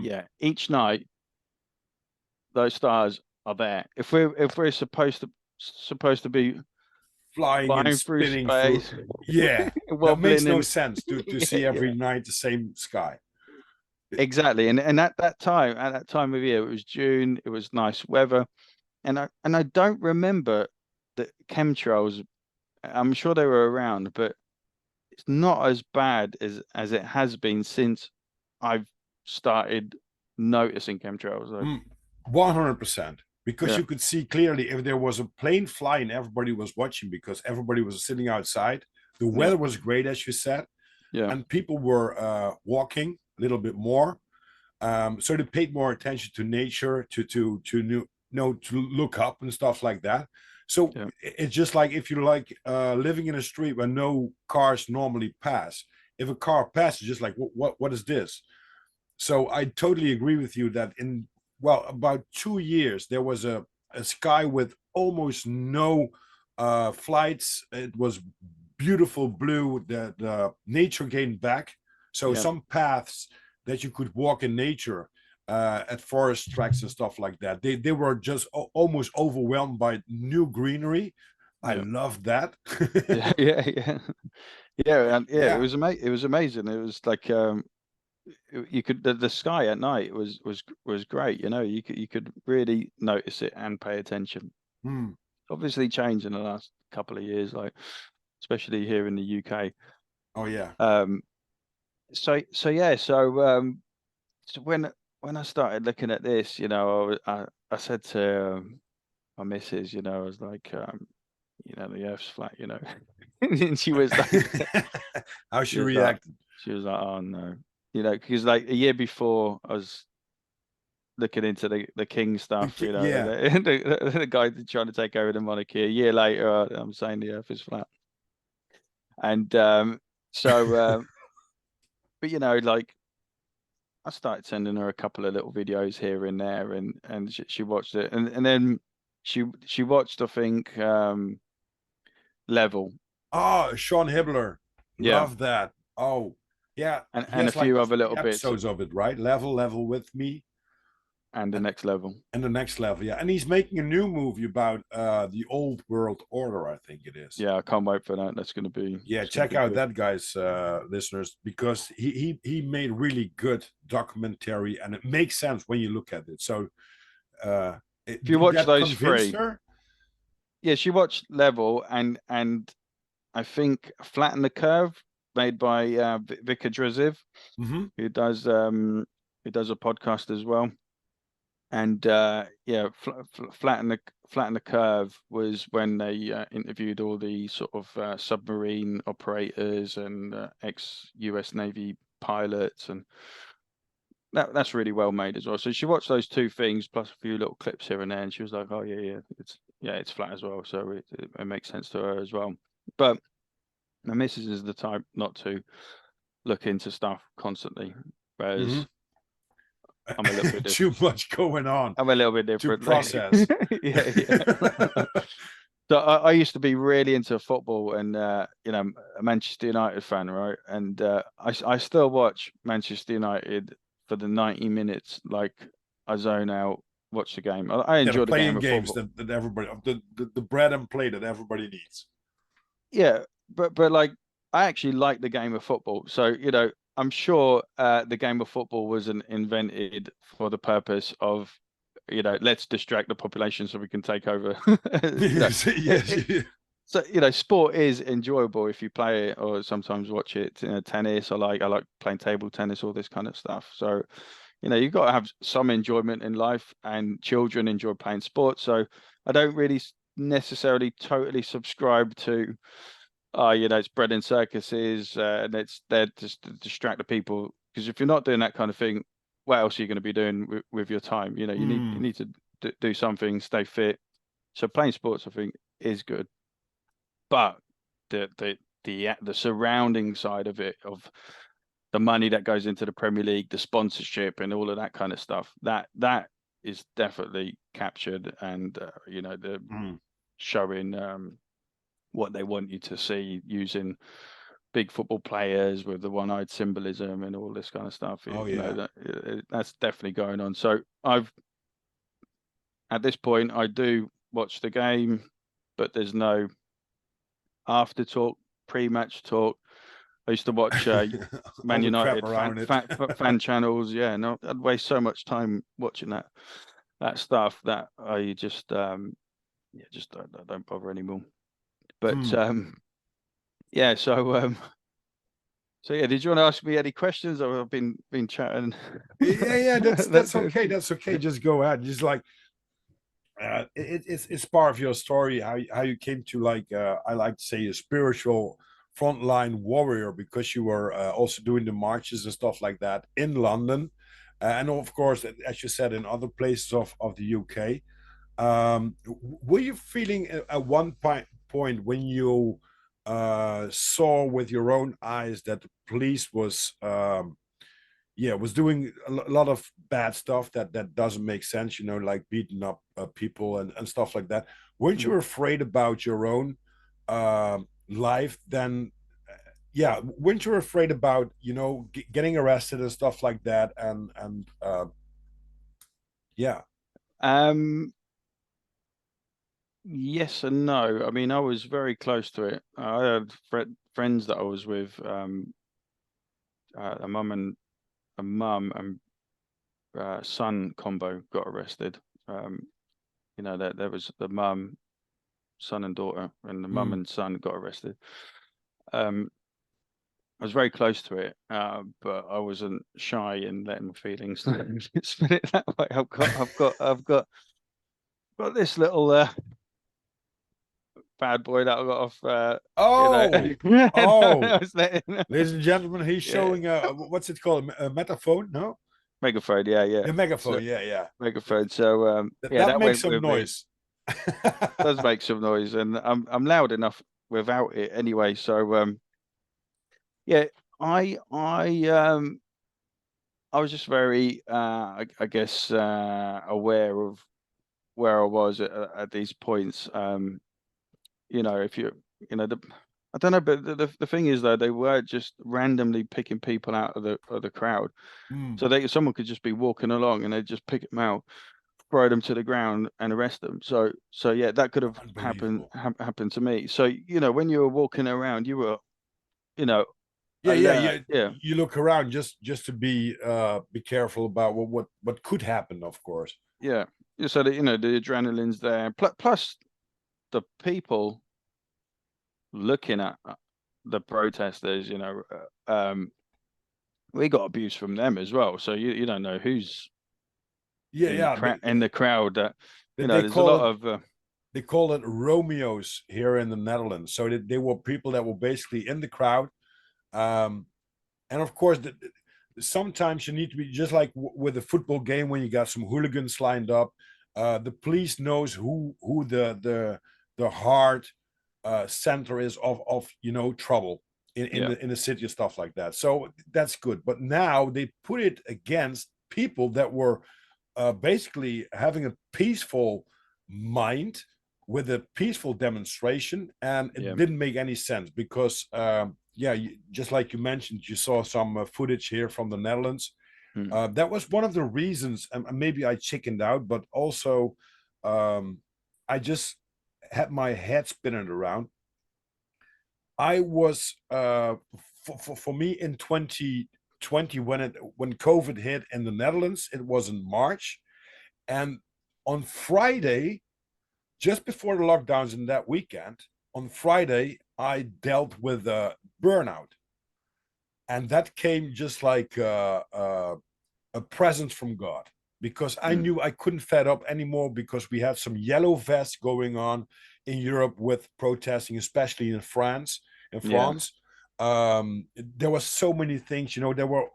yeah, each night those stars are there. If we're supposed to be flying through spinning space, yeah, that makes no sense to see every night the same sky. Exactly, and at that time of year, it was June. It was nice weather, and I don't remember the chemtrails. I'm sure they were around, but it's not as bad as it has been since I've started noticing chemtrails. Like, 100%. Because yeah, you could see clearly if there was a plane flying, everybody was watching because everybody was sitting outside. The yeah, weather was great, as you said, yeah, and people were walking a little bit more. So they paid more attention to nature, to look up and stuff like that. So yeah, it's just like if you like living in a street where no cars normally pass. If a car passes, just like what is this? So I totally agree with you that in well about 2 years there was a sky with almost no flights. It was beautiful blue. The nature gained back. So yeah, some paths that you could walk in nature at forest tracks and stuff like that. They were just almost overwhelmed by new greenery. I yeah, love that. yeah, yeah, yeah, yeah, and yeah, Yeah. it was amazing. It was like you could the sky at night was great. You know, you could really notice it and pay attention. Hmm. Obviously, changed in the last couple of years, like especially here in the UK. Oh yeah. Um, so yeah, so when I started looking at this, you know, I said to my missus, you know, I was like, you know, the Earth's flat, you know, and she was like, How she she was like, reacted. oh no, you know, because like a year before I was looking into the king stuff, you know, Yeah. the guy trying to take over the monarchy. A year later, I'm saying the Earth is flat, and so, but you know, like I started sending her a couple of little videos here and there, and she watched it, and then she watched, I think, Level, Oh, Sean Hibbler. yeah, Love that. Oh, yeah. He and a has like few other three little bits, episodes of it, right? Level with me. and the And next level. and the next level, yeah. And he's making a new movie about the old world order, I think it is. Yeah, I can't wait for that. Yeah, It's gonna check be out good. that guy's listeners, because he made really good documentary and it makes sense when you look at it. So If you did watch that those convince three, her? yeah, she watched Level and I think Flatten the Curve, made by Vika Draziv, Mm-hmm. who does a podcast as well. And yeah, Flatten the Curve was when they interviewed all the sort of submarine operators and ex-US Navy pilots, and that's really well made as well. So she watched those two things plus a few little clips here and there, and she was like, "Oh yeah, it's flat as well." So it makes sense to her as well. But my missus is the type not to look into stuff constantly, Mm-hmm. whereas I'm a little bit Too different. much going on I'm a little bit to different. Like, process. yeah, yeah. So I used to be really into football and you know, a Manchester United fan, right? And I still watch Manchester United for the 90 minutes. Like I zone out, watch the game. I Yeah, the enjoy the game playing of games football. that everybody, the bread and play that everybody needs. Yeah, but like I actually like the game of football. So, you know, I'm sure the game of football wasn't invented for the purpose of, you know, let's distract the population so we can take over. You know, Yes, yes, yeah. so you know, sport is enjoyable if you play it or sometimes watch it. You know, tennis, I like playing table tennis, all this kind of stuff. So, you know, you've got to have some enjoyment in life, and children enjoy playing sports. So, I don't really necessarily totally subscribe to you know, it's bread and circuses, and it's there just to distract the people. Because if you're not doing that kind of thing, what else are you going to be doing with your time? You know, you Mm. need to do something, stay fit. So playing sports, I think, is good, but the surrounding side of it, of the money that goes into the Premier League, the sponsorship, and all of that kind of stuff, that is definitely captured, and you know, the Mm. showing what they want you to see using big football players with the one-eyed symbolism and all this kind of stuff. Oh You know, yeah. that's definitely going on. So I've at this point I do watch the game, but there's no after talk, pre-match talk. I used to watch All Man the crap United around it. fan channels. Yeah, no, I'd waste so much time watching that stuff that I just yeah, just don't bother anymore. But Hmm. yeah, so So yeah, did you want to ask me any questions, or I've been chatting? Yeah, that's okay. That's okay. Just go ahead. Just like it's part of your story how you came to like I like to say a spiritual frontline warrior because you were also doing the marches and stuff like that in London, and of course, as you said, in other places of the UK. Were you feeling at one point when you saw with your own eyes that the police was was doing a lot of bad stuff that doesn't make sense, like beating up people and stuff like that? Weren't you afraid about your own life then? Yeah, weren't you afraid about getting arrested and stuff like that? And yeah. Um, yes and no. I mean, I was very close to it. I had friends that I was with, a mum and son combo got arrested. Um, there was the mum, son and daughter, and the mum Mm. and son got arrested. I was very close to it, but I wasn't shy in letting my feelings. Let's put it that way. I've got this little bad boy that I got off. Oh, oh, I was letting, ladies and gentlemen, he's yeah, showing what's it called? A metaphone? No, megaphone. Yeah, yeah. the So megaphone. Yeah, yeah. megaphone. So yeah, That that makes went some with me. noise. Does make some noise, and I'm loud enough without it anyway. So yeah, I was just very I guess aware of where I was at these points. If the I don't know, but the thing is though, they were just randomly picking people out of the crowd. Mm, So someone could just be walking along and they just pick them out, throw them to the ground and arrest them. So yeah, that could have unbelievable. happened to me. So when you were walking around, you were you know Yeah, yeah, alert. yeah. Yeah, You look around just to be careful about what could happen, of course. yeah. So that the adrenaline's there. Plus the people looking at the protesters. We got abuse from them as well. So you don't know who's Yeah, in the yeah. crowd. That They there's a call lot it of they call it Romeos here in the Netherlands. So they were people that were basically in the crowd. Um, and of course, sometimes you need to be just like with a football game when you got some hooligans lined up. The police knows who the hard center is of trouble yeah, in the city and stuff like that. So that's good. But now they put it against people that were basically having a peaceful mind with a peaceful demonstration, and it yeah, didn't make any sense because just like you mentioned, you saw some footage here from the Netherlands. mm, That was one of the reasons, and maybe I chickened out, but also I just had my head spinning around. I was for me in 2020 when COVID hit in the Netherlands, it was in March, and on Friday, just before the lockdowns in that weekend, on Friday, I dealt with burnout. And that came just like a present from God because I mm, knew I couldn't fed up anymore because we had some yellow vests going on in Europe with protesting, especially in France. In yeah, France, there were so many things. There were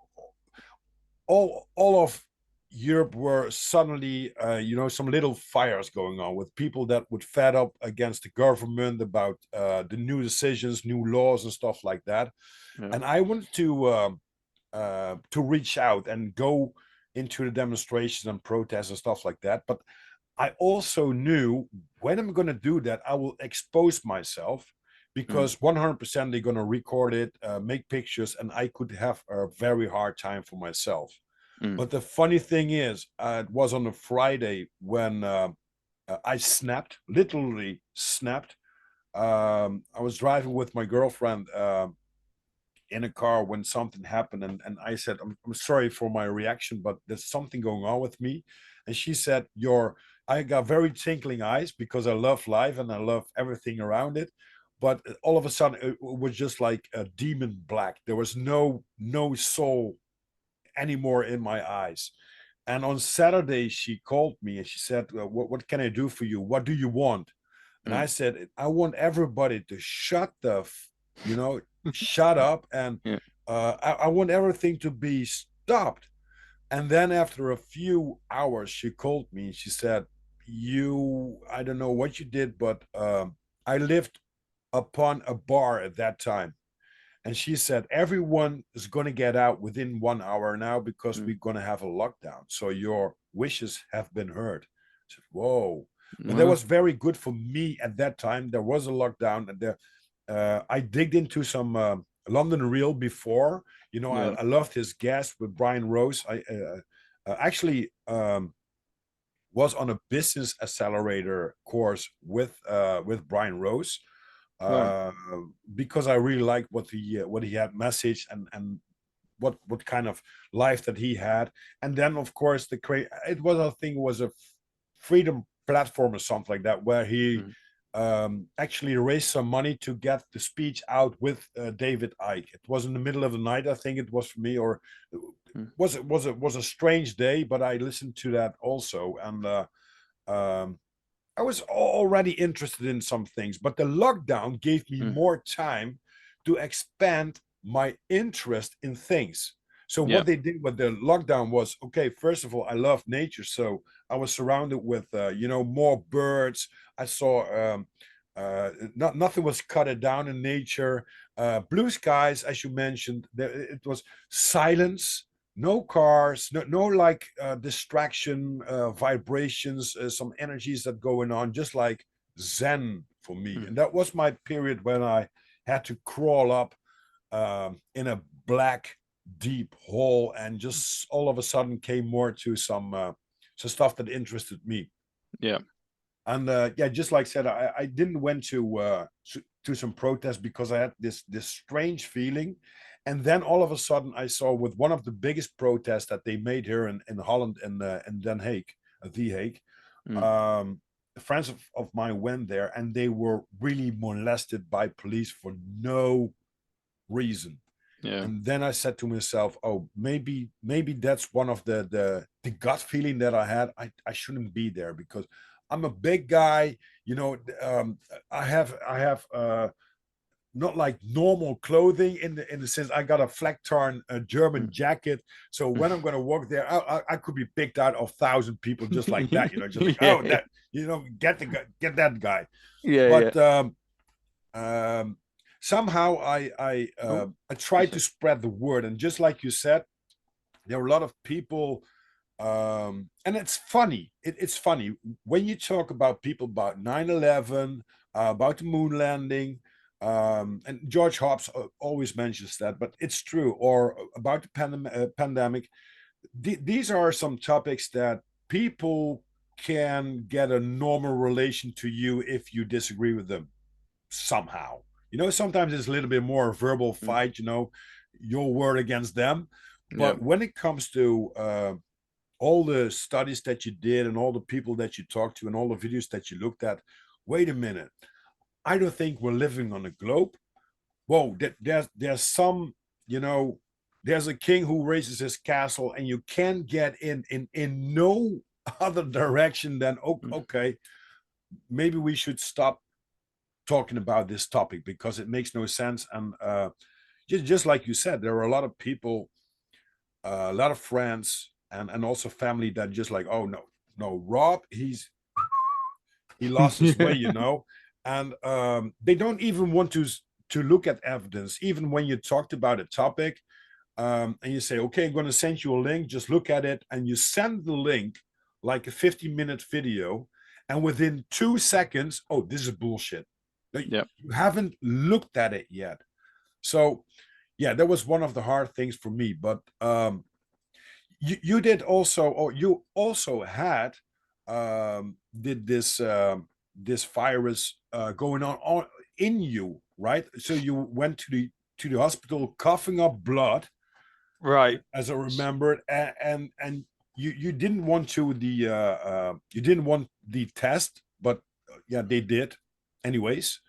all of Europe were suddenly, some little fires going on with people that would fed up against the government about the new decisions, new laws, and stuff like that. yeah, And I wanted to reach out and go into the demonstrations and protests and stuff like that. But I also knew when I'm going to do that, I will expose myself mm, because 100% they're going to record it, make pictures, and I could have a very hard time for myself. mm, But the funny thing is, it was on a Friday when I snapped, literally snapped. I was driving with my girlfriend in a car when something happened, and I said, I'm sorry for my reaction, but there's something going on with me. And she said, I got very twinkling eyes because I love life and I love everything around it. but all of a sudden it was just like a demon black. There was no soul anymore in my eyes. And on Saturday, she called me and she said, what can I do for you? What do you want? And I said, I want everybody to shut up. And Yeah. I want everything to be stopped. And then after a few hours, she called me and she said, I don't know what you did, but I lived upon a bar at that time. And she said, everyone is going to get out within 1 hour now because we're going to have a lockdown. So your wishes have been heard. I said, whoa. But that Well, was very good for me at that time. There was a lockdown. And I digged into some London Real before. yeah. I loved his guest with Brian Rose. I actually was on a business accelerator course with Brian Rose Right. uh, because I really liked what he had messaged and what kind of life that he had. And then of course it was I think it was a freedom platform or something like that where he actually raised some money to get the speech out with David Icke. It was in the middle of the night, I think it was for me, or was a strange day, but I listened to that also, and um, I was already interested in some things, but the lockdown gave me more time to expand my interest in things. So Yeah. what they did with the lockdown was, okay, first of all, I love nature. So I was surrounded with, more birds. I saw nothing was cut down in nature. Blue skies, as you mentioned, it was silence, no cars, no like distraction, vibrations, some energies that going on, just like zen for me. And that was my period when I had to crawl up in a black deep hole and just all of a sudden came more to some stuff that interested me. Yeah. And yeah, just like I said, I didn't went to some protests because I had this strange feeling. And then all of a sudden I saw with one of the biggest protests that they made here in Holland in Den Haag, The Hague, um, friends of mine went there and they were really molested by police for no reason. Yeah. And then I said to myself, oh, maybe that's one of the gut feeling that I had. I shouldn't be there because I'm a big guy. I have not like normal clothing in the sense I got a flag torn German jacket. So when I'm going to walk there, I could be picked out of 1,000 people just like that. Just like, Yeah. oh, that get that guy. Yeah. Yeah. But um, somehow Oh, I tried to spread the word, and just like you said, there are a lot of people, and it's funny. It's funny when you talk about people about 9/11, about the moon landing. And George Hobbs always mentions that, but it's true. Or about the pandemic. These are some topics that people can get a normal relation to you if you disagree with them somehow. Sometimes it's a little bit more verbal fight, your word against them. yeah. But when it comes to all the studies that you did and all the people that you talked to and all the videos that you looked at, wait a minute. I don't think we're living on a globe. Whoa, there's some, you know, there's a king who raises his castle and you can't get in no other direction than okay, maybe we should stop talking about this topic because it makes no sense. And just like you said, there are a lot of people, a lot of friends, and also family that just like, oh no, Rob, he lost his way, and they don't even want to look at evidence, even when you talked about a topic, and you say, okay, I'm going to send you a link, just look at it, and you send the link like a 50-minute video, and within 2 seconds, oh, this is bullshit. Yeah. You haven't looked at it yet. So yeah, that was one of the hard things for me. But you did also, or you also had did this virus going on in you, right? So you went to the hospital coughing up blood, Right. as I remembered, and you didn't want you didn't want the test, but yeah, they did anyways.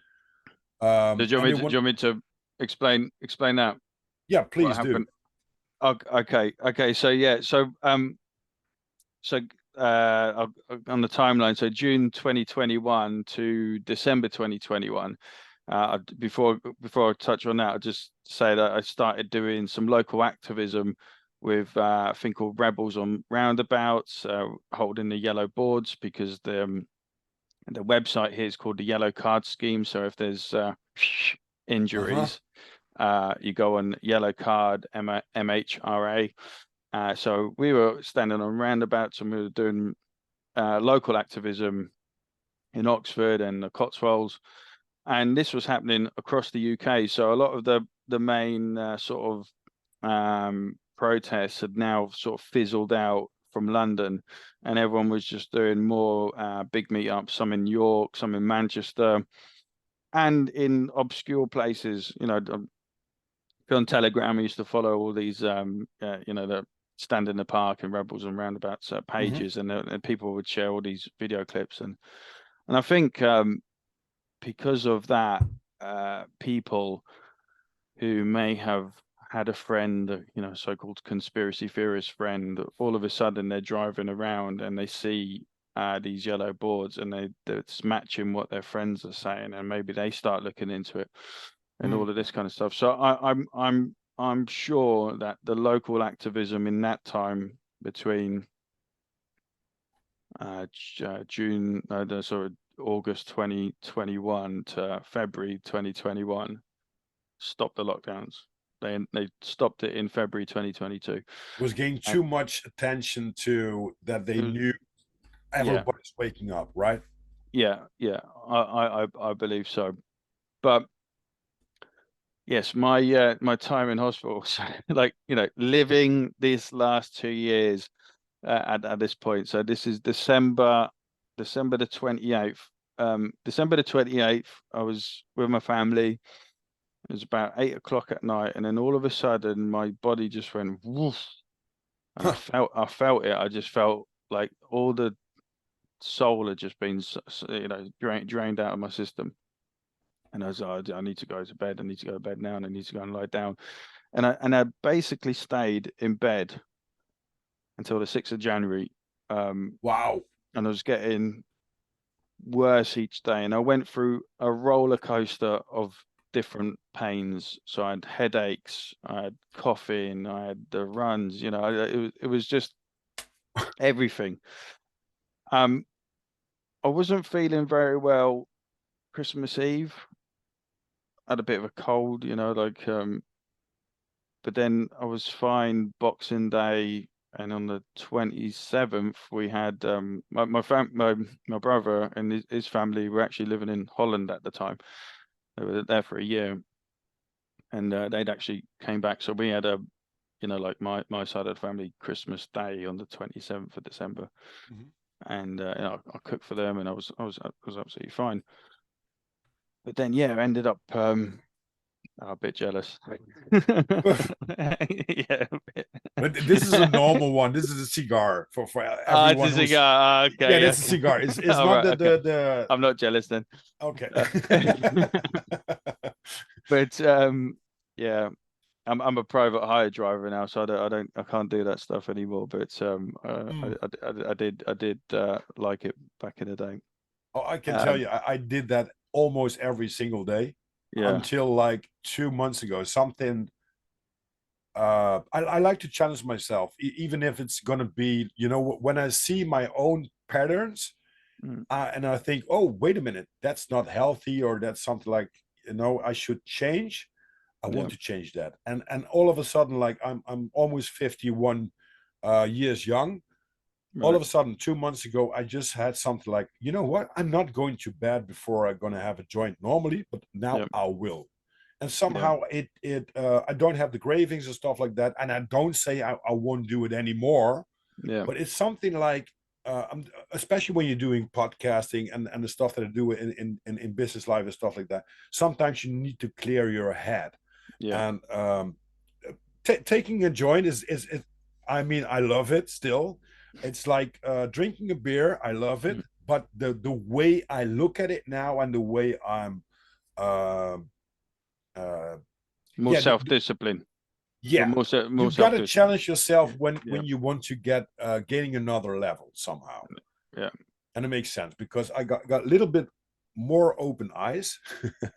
So do And they do you want, want me to explain that yeah, what please do. happened? Okay. So yeah, so on the timeline, so June 2021 to December 2021. Before I touch on that, I'll just say that I started doing some local activism with a thing called Rebels on Roundabouts, holding the yellow boards because the website here is called the Yellow Card Scheme. So if there's Uh-huh. injuries, you go on Yellow Card MHRA. So we were standing on roundabouts and we were doing local activism in Oxford and the Cotswolds, and this was happening across the UK. So a lot of the main sort of protests had now sort of fizzled out from London, and everyone was just doing more big meetups, some in York, some in Manchester, and in obscure places. On Telegram, I used to follow all these, the Stand in the Park and Rebels and Roundabouts Hmm. pages, and people would share all these video clips, and I think because of that, people who may have had a friend, so-called conspiracy theorist friend, all of a sudden they're driving around and they see these yellow boards and it's matching what their friends are saying, and maybe they start looking into it and Mm. all of this kind of stuff. So I'm sure that the local activism in that time between June, the sort of August 2021 to February 2021 stopped the lockdowns. They stopped it in February 2022. Was getting And too much attention to that they it was, knew yeah, everybody's waking up, right? yeah. I believe so. But yes, my time in hospital, so, like living these last 2 years at this point. So this is December the 28th. December the 28th, I was with my family. It was about 8 o'clock at night, and then all of a sudden, my body just went woof, and Huh. I felt it. I just felt like all the soul had just been, drained out of my system. And I was like, I need to go to bed. I need to go to bed now, and I need to go and lie down. And I basically stayed in bed until the 6th of January. Um, Wow. and I was getting worse each day. And I went through a roller coaster of different pains. So I had headaches, I had coughing, I had the runs. It was just everything. Um, I wasn't feeling very well Christmas Eve. I had a bit of a cold, but then I was fine Boxing Day. And on the 27th, we had my brother and his family were actually living in Holland at the time. They were there for a year, and they'd actually came back. So we had like my side of the family Christmas Day on the 27th of December, Mhm. and I cooked for them, and I was absolutely fine. But then yeah, I ended up a bit jealous. Yeah, a bit. But this is a normal one. This is a cigar for It's a everyone who's, cigar. yeah, Okay, that's a okay. cigar. It's All not right, the okay. the I'm not jealous then. okay. Uh, but yeah, I'm a private hire driver now, so I can't do that stuff anymore. But Mm. I did like it back in the day. Oh, I can tell Um, you, I did that almost every single day yeah, until like 2 months ago. Something I like to challenge myself, even if it's gonna be, when I see my own patterns, mm, and I think, oh, wait a minute, that's not healthy, or that's something like, I should change. I yeah, want to change that, and all of a sudden, like I'm almost 51 years young. All right, of a sudden, 2 months ago, I just had something like, you know what? I'm not going to bed before I'm gonna have a joint normally, but now yeah, I will. And yeah, somehow I don't have the cravings and stuff like that, and I don't say I won't do it anymore, yeah, but it's something like, especially when you're doing podcasting and the stuff that I do in business life and stuff like that. Sometimes you need to clear your head, yeah, and taking a joint is, I mean, I love it still. It's like drinking a beer. I love it, mm, but the way I look at it now and the way I'm um More yeah, self-discipline. yeah, More you got to self-discipline. challenge yourself Yeah. when you want to get gaining another level somehow. Yeah. And it makes sense because I got a little bit more open eyes.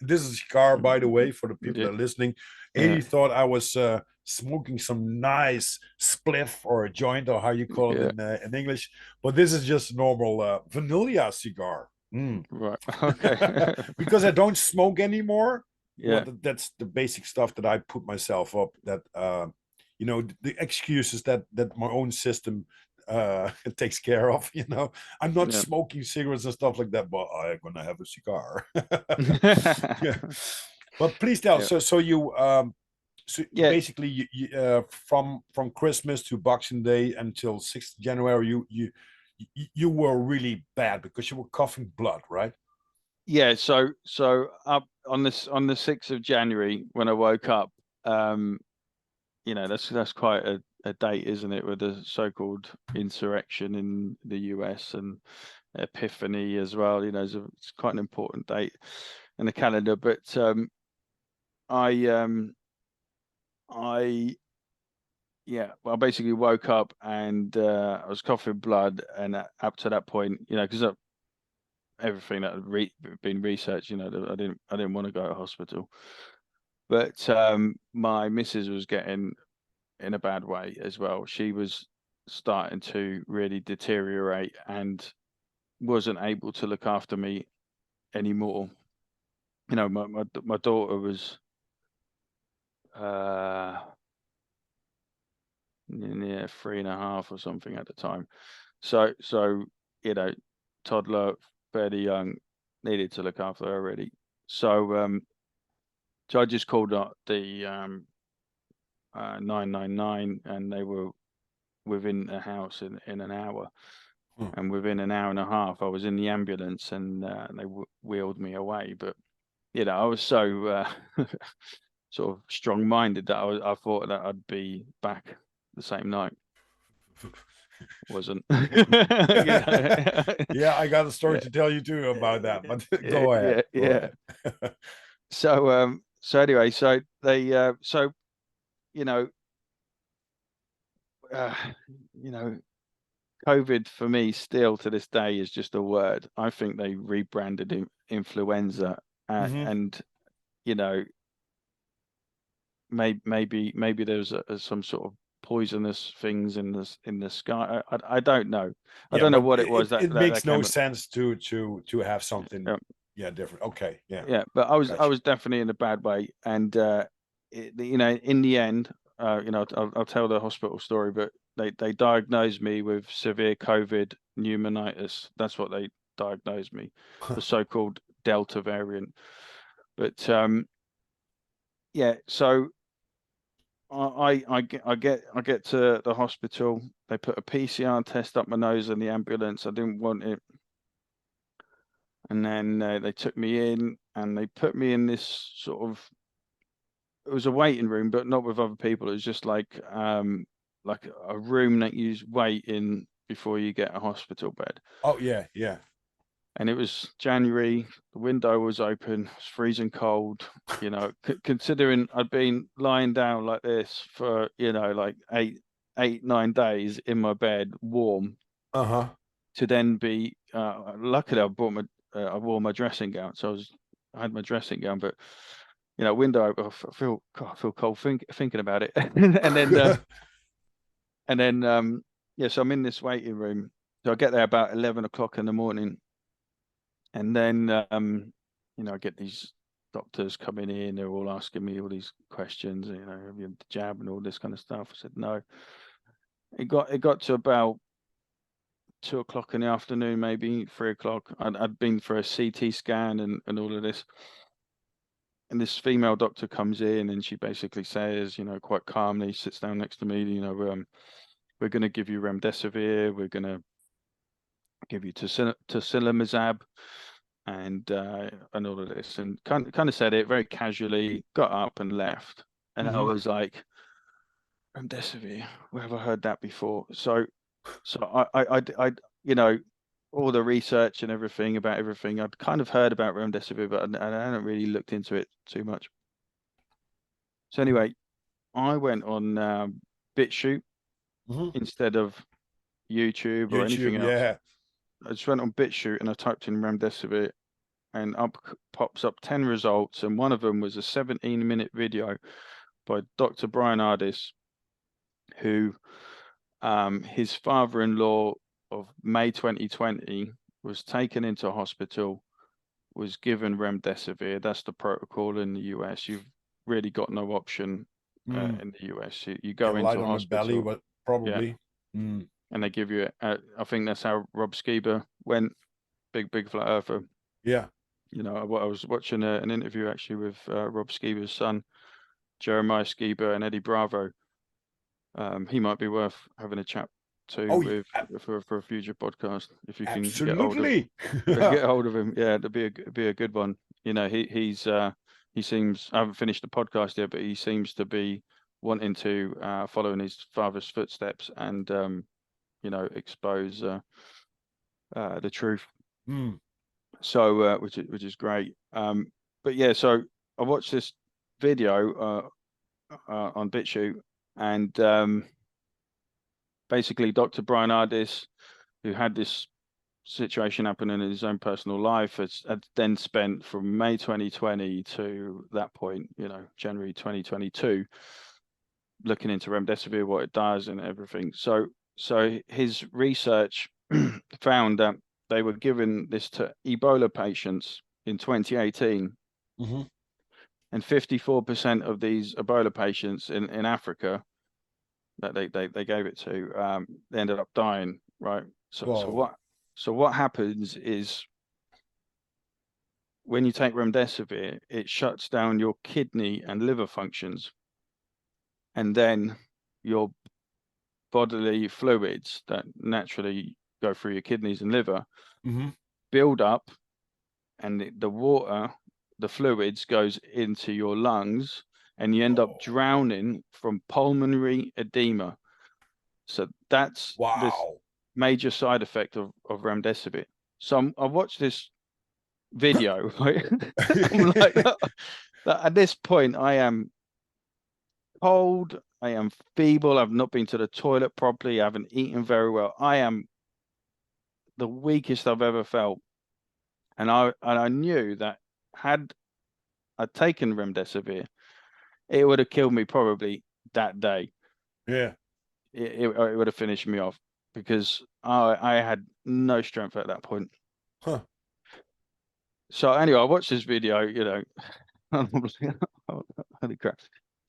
This is Scar, by the way, for the people Yeah. that are listening. Yeah. 80 thought I was smoking some nice spliff or a joint, or how you call it Yeah. in English. But this is just normal vanilla cigar. Right. Okay. Because I don't smoke anymore. Yeah. That's the basic stuff that I put myself up. That the excuses that my own system takes care of. I'm not Yeah. smoking cigarettes and stuff like that, but I'm gonna have a cigar. Yeah. But please tell. Yeah. So Yeah. basically, from Christmas to Boxing Day until 6th January, you were really bad because you were coughing blood, right? Yeah. So up on the 6th of January when I woke up, that's quite a date, isn't it, with the so-called insurrection in the US and Epiphany as well. It's quite an important date in the calendar. But I I yeah, well, I basically woke up and I was coughing blood, and up to that point, because everything that had been researched, I didn't want to go to hospital, but my missus was getting in a bad way as well. She was starting to really deteriorate and wasn't able to look after me anymore. My daughter was uh near 3.5 or something at the time. So you know, toddler, fairly young, needed to look after her already. So I just called up the 999, and they were within the house in an hour. Hmm. And within an hour and a half, I was in the ambulance, and they wheeled me away. But I was so sort of strong-minded that I thought that I'd be back the same night. Wasn't. Yeah, I got a story Yeah, to tell you too about that, but yeah, go ahead. yeah, Go yeah. ahead. So anyway, so they you know uh, you know COVID for me still to this day is just a word. I think they rebranded influenza, Hmm. and you know maybe there's some sort of poisonous things in the sky. I don't know. I Yeah, don't know but what it was it, that it that, that makes no came. sense to have something, Yeah, yeah, different. Okay, yeah, yeah, but I gotcha. was definitely in a bad way, and in the end, I'll tell the hospital story, but they diagnosed me with severe COVID pneumonitis. That's what they diagnosed me, the so-called Delta variant. But yeah, so I get to the hospital. They put a PCR test up my nose in the ambulance. I didn't want it, and then they took me in, and they put me in this sort of, it was a waiting room, but not with other people. It was just like a room that you wait in before you get a hospital bed. Oh yeah, yeah. And it was January. The window was open. It was freezing cold. Considering I'd been lying down like this for like 9 days in my bed, warm, Uh-huh. to then be luckily I wore my dressing gown, so I had my dressing gown, but window open. I feel cold thinking about it. And then yeah, so I'm in this waiting room. So I get there about 11 o'clock in the morning, and then I get these doctors coming in. They're all asking me all these questions. Have you had the jab and all this kind of stuff? I said no. It got to about 2 o'clock in the afternoon, maybe 3 o'clock. I'd been for a CT scan and all of this. And this female doctor comes in, and she basically says, quite calmly, sits down next to me, we're going to give you remdesivir, we're going to give you tocilizumab, and all of this, and kind of said it very casually, got up and left. And I Hmm. was like, remdesivir, where have I heard that before? So I you know all the research and everything about everything. I'd kind of heard about remdesivir, but I hadn't really looked into it too much. So anyway, I went on BitChute instead of YouTube or anything YouTube, else. yeah. I just went on BitChute and I typed in remdesivir, and up pops up 10 results, and one of them was a 17-minute video by Dr. Brian Ardis, who his father-in-law of May 2020 was taken into hospital, was given remdesivir. That's the protocol in the US. You've really got no option in the US. You go Get light into on the belly, hospital, but probably. and they give you. I think that's how Rob Skiba went. Big flat earther. Yeah. You know, I was watching an interview actually with Rob Skiba's son, Jeremiah Skiba, and Eddie Bravo. He might be worth having a chat to with for a future podcast if you can get hold of him. Yeah, it'd be a good one. You know, he seems, I haven't finished the podcast yet, but he seems to be wanting to follow in his father's footsteps and you know, expose the truth. So which is great. But yeah, so I watched this video on BitChute, and basically Dr. Brian Ardis, who had this situation happen in his own personal life, had then spent from May 2020 to that point, you know, January 2022, looking into remdesivir, what it does and everything. So his research found that they were giving this to Ebola patients in 2018, and 54% of these Ebola patients in Africa that they gave it to, they ended up dying, right? So what happens is when you take remdesivir, it shuts down your kidney and liver functions, and then your bodily fluids that naturally go through your kidneys and liver build up, and the water, the fluids, goes into your lungs, and you end up drowning from pulmonary edema. So that's this major side effect of remdesivir. So I watched this video, right? I'm like, at this point, I am cold, I am feeble, I've not been to the toilet properly, I haven't eaten very well. I am the weakest I've ever felt. And I knew that had I taken remdesivir, it would have killed me probably that day. Yeah. It would have finished me off, because I had no strength at that point. So anyway, I watched this video, you know, holy crap.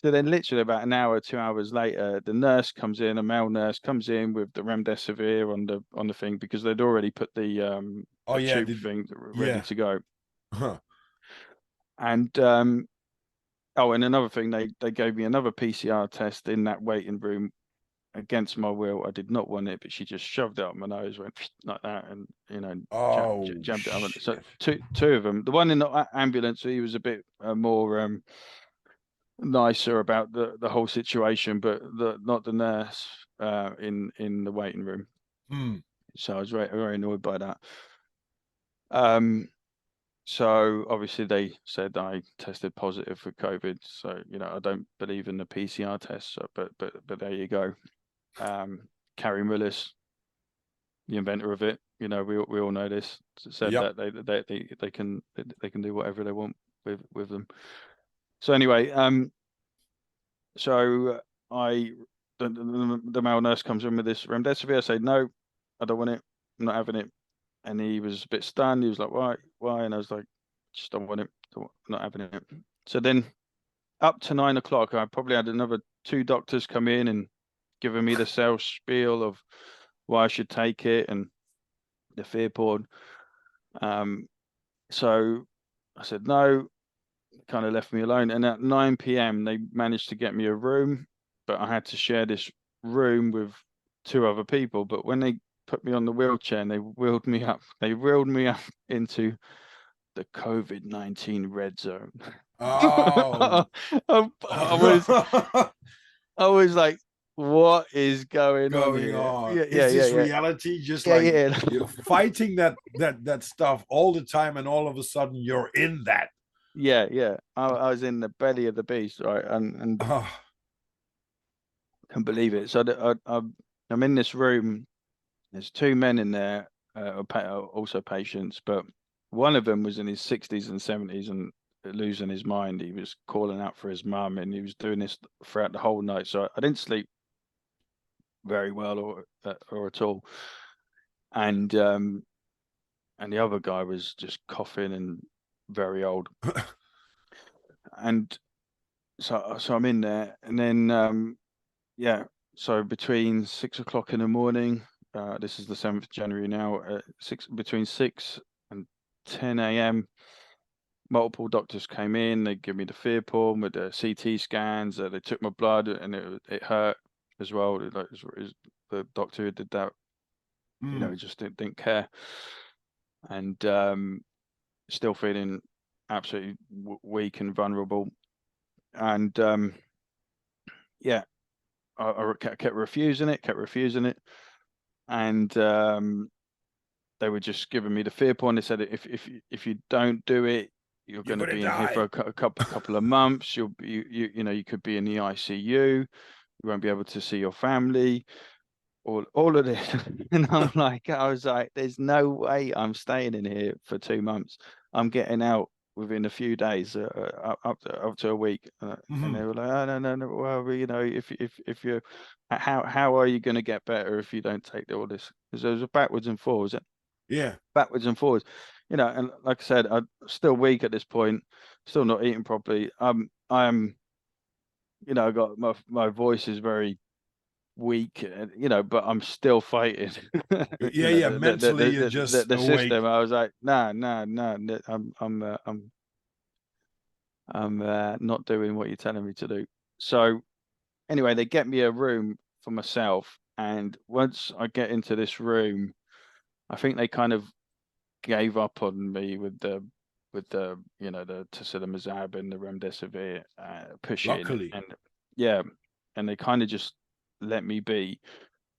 So then literally about an hour, 2 hours later, the nurse comes in, a male nurse comes in with the remdesivir on the thing, because they'd already put the tube thing ready to go. And and another thing, they gave me another PCR test in that waiting room against my will. I did not want it, but she just shoved it up my nose, went like that, and you know, jammed it up. So two of them. The one in the ambulance, he was a bit more nicer about the whole situation, but not the nurse in the waiting room. So I was very annoyed by that. So obviously they said I tested positive for COVID. So, you know, I don't believe in the PCR test. So, but there you go. Carrie Mullis, the inventor of it, you know, we all know this, said that they can do whatever they want with them. So anyway, so the male nurse comes in with this remdesivir. I say, no, I don't want it. I'm not having it. And he was a bit stunned. He was like, why? And I was like, just don't want it. Not having it. So then up to 9 o'clock, I probably had another 2 doctors come in and giving me the sales spiel of why I should take it and the fear porn. So I said, no, kind of left me alone. And at 9 p.m., they managed to get me a room, but I had to share this room with 2 other people. But when they put me on the wheelchair and they wheeled me up into the COVID-19 red zone. I was like, what what is going on going here? on? Yeah, Is this yeah. reality? Just Yeah, like yeah. you're fighting that stuff all the time, and all of a sudden you're in that. Yeah. I was in the belly of the beast, right? And Oh, can believe it. So I'm in this room. There's two men in there, also patients, but one of them was in his 60s and 70s and losing his mind. He was calling out for his mum, and he was doing this throughout the whole night. So I didn't sleep very well or at all. And the other guy was just coughing and very old. And so I'm in there, and then yeah. So between 6 o'clock in the morning, this is the 7th of January now, between 6 and 10 a.m. Multiple doctors came in. They gave me the fear porn with the CT scans. They took my blood, and it hurt as well. The doctor who did that, just didn't care. And still feeling absolutely weak and vulnerable. And yeah, I kept refusing it, and they were just giving me the fear porn. They said if you don't do it, you're you're going to gonna be in here die. for a couple of months. You could be in the ICU. You won't be able to see your family. All of this, and I was like, there's no way I'm staying in here for 2 months. I'm getting out within a few days, up to a week. And they were like, oh, no. Well, if you, how are you going to get better if you don't take all this? Because there was a backwards and forwards, Yeah. backwards and forwards, And like I said, I'm still weak at this point, still not eating properly. I'm, I got my voice is very weak, but I'm still fighting. Yeah. Mentally, you're just The awake. system. I was like, nah. I'm not doing what you're telling me to do. So anyway, they get me a room for myself, and once I get into this room, I think they kind of gave up on me with the the tocilizumab and the remdesivir pushing, Luckily. and yeah, and they kind of just let me be.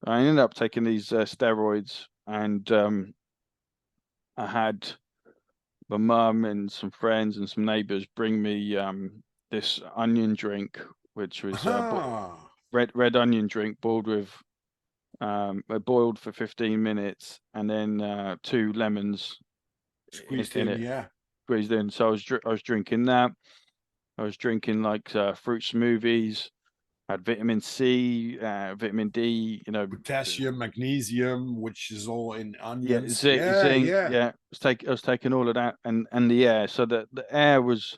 I ended up taking these steroids, and I had my mum and some friends and some neighbors bring me this onion drink, which was Ah, red onion drink boiled with boiled for 15 minutes, and then two lemons squeezed in in, it, yeah. squeezed in. So I was drinking that. I was drinking like fruit smoothies. Had vitamin C, vitamin D. Potassium, magnesium, which is all in Yeah, onions. Yeah, zinc. yeah. Yeah, I was taking all of that, and the air. So the air was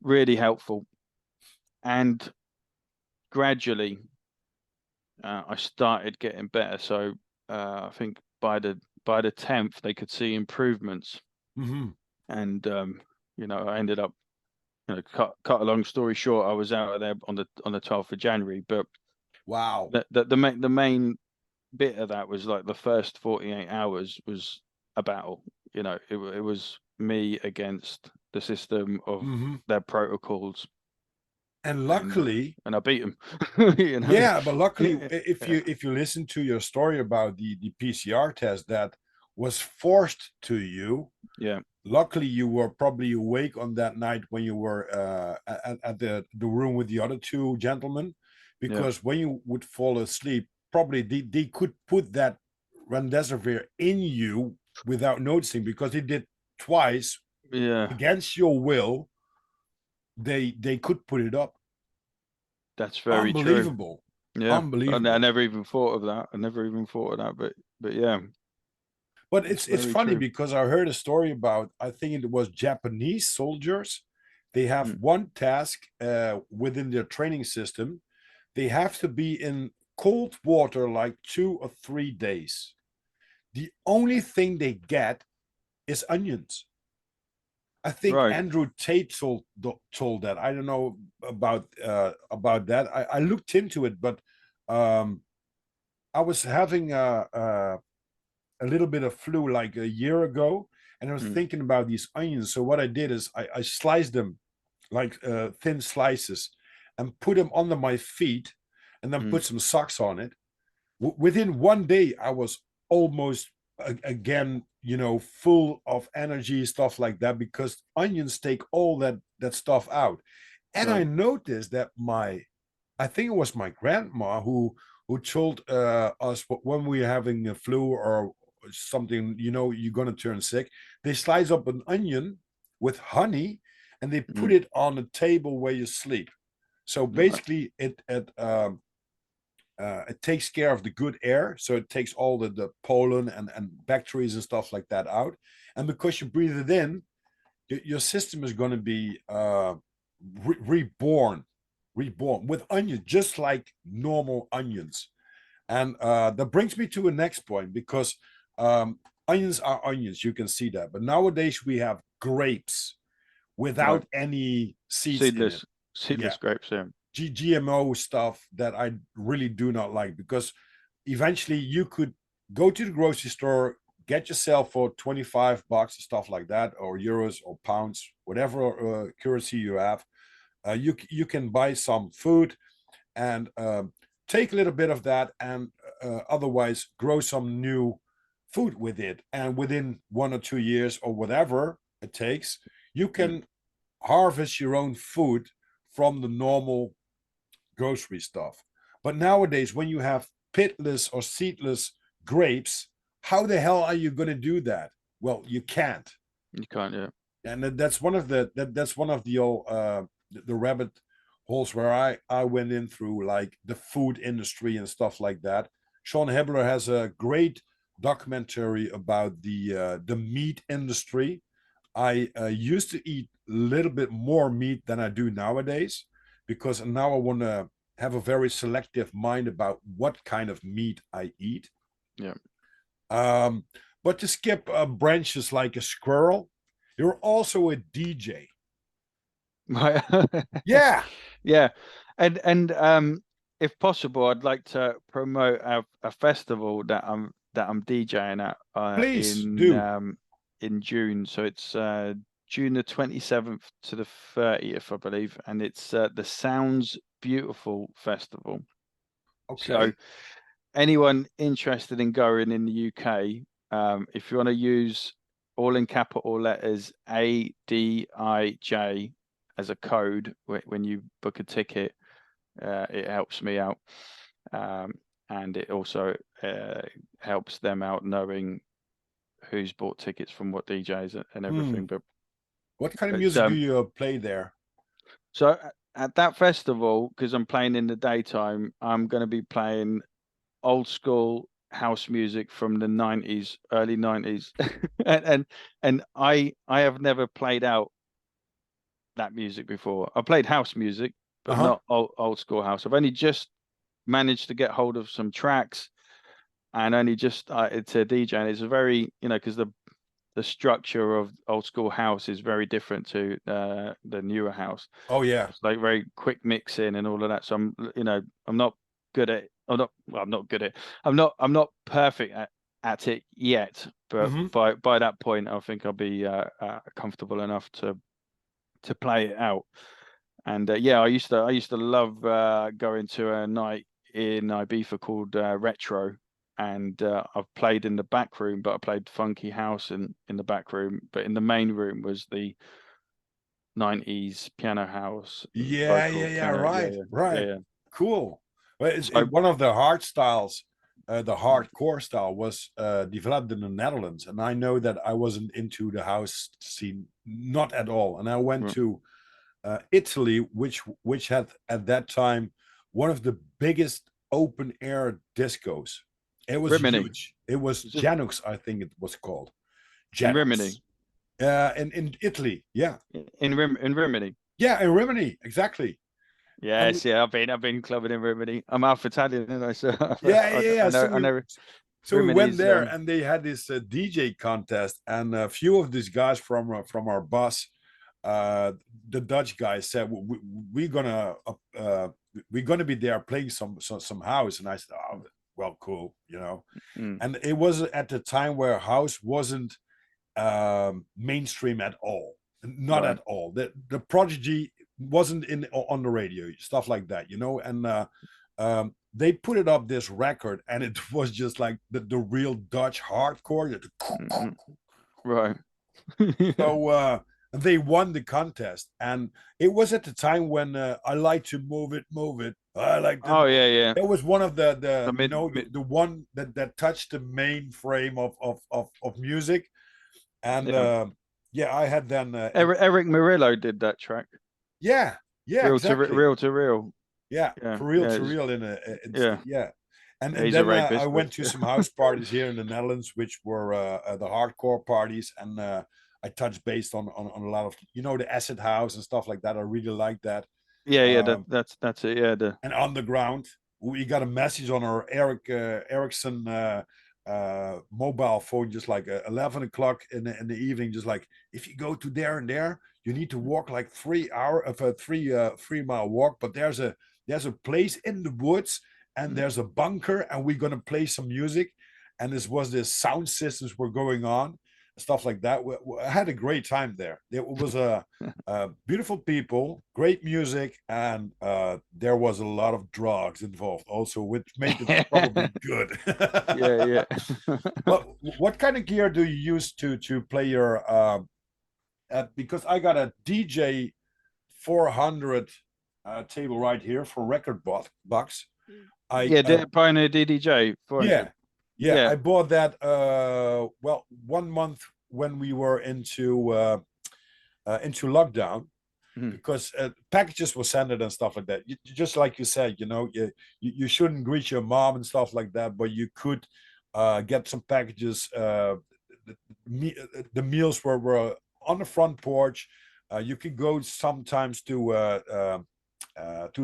really helpful, and gradually I started getting better. So I think by the 10th they could see improvements, Hmm. and I ended up, cut a long story short, I was out of there on the 12th of January. But Wow. the main bit of that was like the first 48 hours was a battle. It was me against the system of Hmm. their protocols, And and luckily, I beat them. yeah, but luckily, Yeah, if you listen to your story about the PCR test that was forced to you, yeah, luckily you were probably awake on that night when you were at the room with the other two gentlemen, yeah, because when you would fall asleep, probably they could put that remdesivir in you without noticing, because they did twice yeah. against your will. They could put it up. That's very true. Unbelievable. Yeah, and I Unbelievable. never even thought of that. I never even thought of that, but yeah, But it's it's very funny true. because I heard a story about, I think it was Japanese soldiers. They have Mm. one task within their training system. They have to be in cold water like 2 or 3 days. The only thing they get is onions. I think Right. Andrew Tate told that. I don't know about that. I looked into it, but um, I was having a little bit of flu like a year ago, and I was Mm. thinking about these onions. So what I did is I sliced them like thin slices and put them under my feet, and then put some socks on it. Within one day, I was almost again, full of energy, stuff like that, because onions take all that stuff out. And I noticed that I think it was my grandma who told us when we were having a flu or something, you're gonna turn sick. They slice up an onion with honey and they put it on the table where you sleep. So basically, it takes care of the good air, so it takes all the pollen and bacteria and stuff like that out. And because you breathe it in, your system is going to be reborn with onions, just like normal onions. And that brings me to a next point, because onions are onions, you can see that. But nowadays we have grapes without any seeds in it. Seedless grapes, yeah. GMO stuff that I really do not like, because eventually you could go to the grocery store, get yourself for $25 and stuff like that, or euros or pounds, whatever currency you have. You can buy some food and take a little bit of that and otherwise grow some new food with it. And within 1 or 2 years or whatever it takes, you can harvest your own food from the normal grocery stuff. But nowadays, when you have pitless or seedless grapes, how the hell are you going to do that? Well, you can't. You can't, yeah. And that's one of the old the rabbit holes where I went in through, like the food industry and stuff like that. Sean Hebler has a great documentary about the meat industry. I used to eat a little bit more meat than I do nowadays, because now I want to have a very selective mind about what kind of meat I eat. Yeah. But to skip branches like a squirrel, you're also a DJ. Yeah. Yeah. And if possible, I'd like to promote a festival that I'm DJing at Please do. In June. So it's June the 27th to the 30th, I believe, and it's the Sounds Beautiful Festival. Okay. So anyone interested in going in the UK, if you want to use all in capital letters ADIJ as a code when you book a ticket, it helps me out, and it also helps them out knowing who's bought tickets from what DJs and everything. But what kind of music do you play there? So at that festival, because I'm playing in the daytime, I'm going to be playing old school house music from the 90s, early 90s. and I have never played out that music before. I played house music, but not old school house. I've only just managed to get hold of some tracks and only just started to DJ. And it's a very, because the structure of old school house is very different to the newer house. Oh yeah. It's like very quick mixing and all of that. So I'm not good at I'm not perfect at it yet, but by that point I think I'll be comfortable enough to play it out. And yeah, I used to love going to a night in Ibiza called Retro, and I've played in the back room, but I played funky house in the back room, but in the main room was the 90s piano house. Yeah, Piano. right. Yeah. Cool. Well, it's one of the hard styles. The hardcore style was developed in the Netherlands, and I know that I wasn't into the house scene, not at all. And I went to Italy, which had at that time one of the biggest open air discos. It was Rimini. huge. It was Janux, I think it was called. Janux. In Rimini. In Italy, yeah. In Rimini. Yeah, in Rimini, exactly. Yes, I've been clubbing in Rimini. I'm half Italian, and so So we went there, and they had this DJ contest, and a few of these guys from our bus, the Dutch guys said, we're gonna be there playing some house, and I said, oh, well, cool, And it was at the time where house wasn't mainstream at all, not at all. The Prodigy wasn't on the radio, stuff like that, and they put it up this record, and it was just like the real Dutch hardcore. Right. So they won the contest, and it was at the time when I like to move it. I like to. Oh yeah. It was one of The the one that touched the mainframe of music, and yeah. yeah, I had then Eric Murillo did that track. yeah, yeah, exactly. Real to real. Yeah, Yeah. for real, Yeah. to real. In a, it's Yeah. yeah, Yeah, and he's a then I rapist, but went to some house parties here in the Netherlands, which were the hardcore parties, and I touched based on a lot of the acid house and stuff like that. I really like that. yeah, Um, that's it. Yeah, and underground, we got a message on our Ericsson mobile phone, just like 11 o'clock in the evening, just like, if you go to there and there, you need to walk like 3 hour of a 3 mile walk, but there's a place in the woods, and there's a bunker, and we're gonna play some music. And this sound systems were going on, stuff like that. I had a great time there. It was a beautiful people, great music, and there was a lot of drugs involved also, which made it probably good. yeah. What kind of gear do you use to play your? Because I got a DJ 400 table right here for record box. I Yeah, Pioneer DDJ 400. Yeah, yeah, Yeah. I bought that. Well, 1 month when we were into lockdown, Mhm. because packages were sent and stuff like that. Just like you said, you shouldn't greet your mom and stuff like that, but you could get some packages. The meals were on the front porch. You could go sometimes to a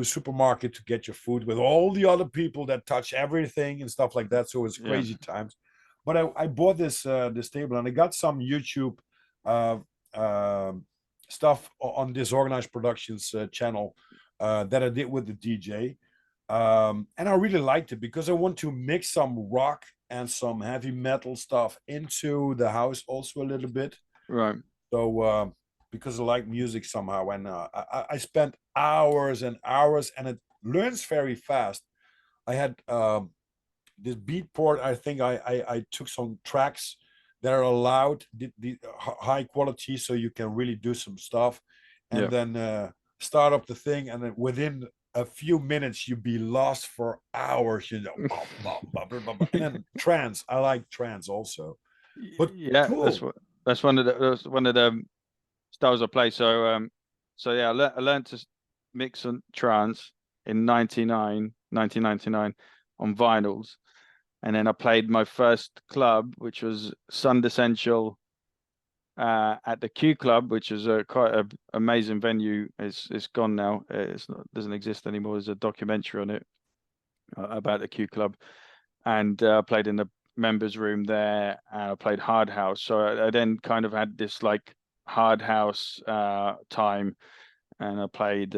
supermarket to get your food with all the other people that touch everything and stuff like that. So it's Yeah. crazy times. But I bought this table, and I got some YouTube uh, um stuff on Disorganized Productions channel that I did with the DJ. And I really liked it because I want to mix some rock and some heavy metal stuff into the house also a little bit. Right. So because I like music somehow, and I spent hours and hours, and it learns very fast. I had this Beatport. I think I took some tracks that are allowed the high quality, so you can really do some stuff, and Yeah. then start up the thing, and then within a few minutes you be lost for hours. And then trance. I like trance also, but Yeah, cool. that's one of the styles I play. So yeah, I learned to mix and trance in 1999 on vinyls, and then I played my first club, which was Sun Essential at the Q Club, which is a quite a amazing venue. It's gone now. It's not doesn't exist anymore. There's a documentary on it about the Q Club, and I played in the members room there. And I played hard house. So I then kind of had this like hard house time, and I played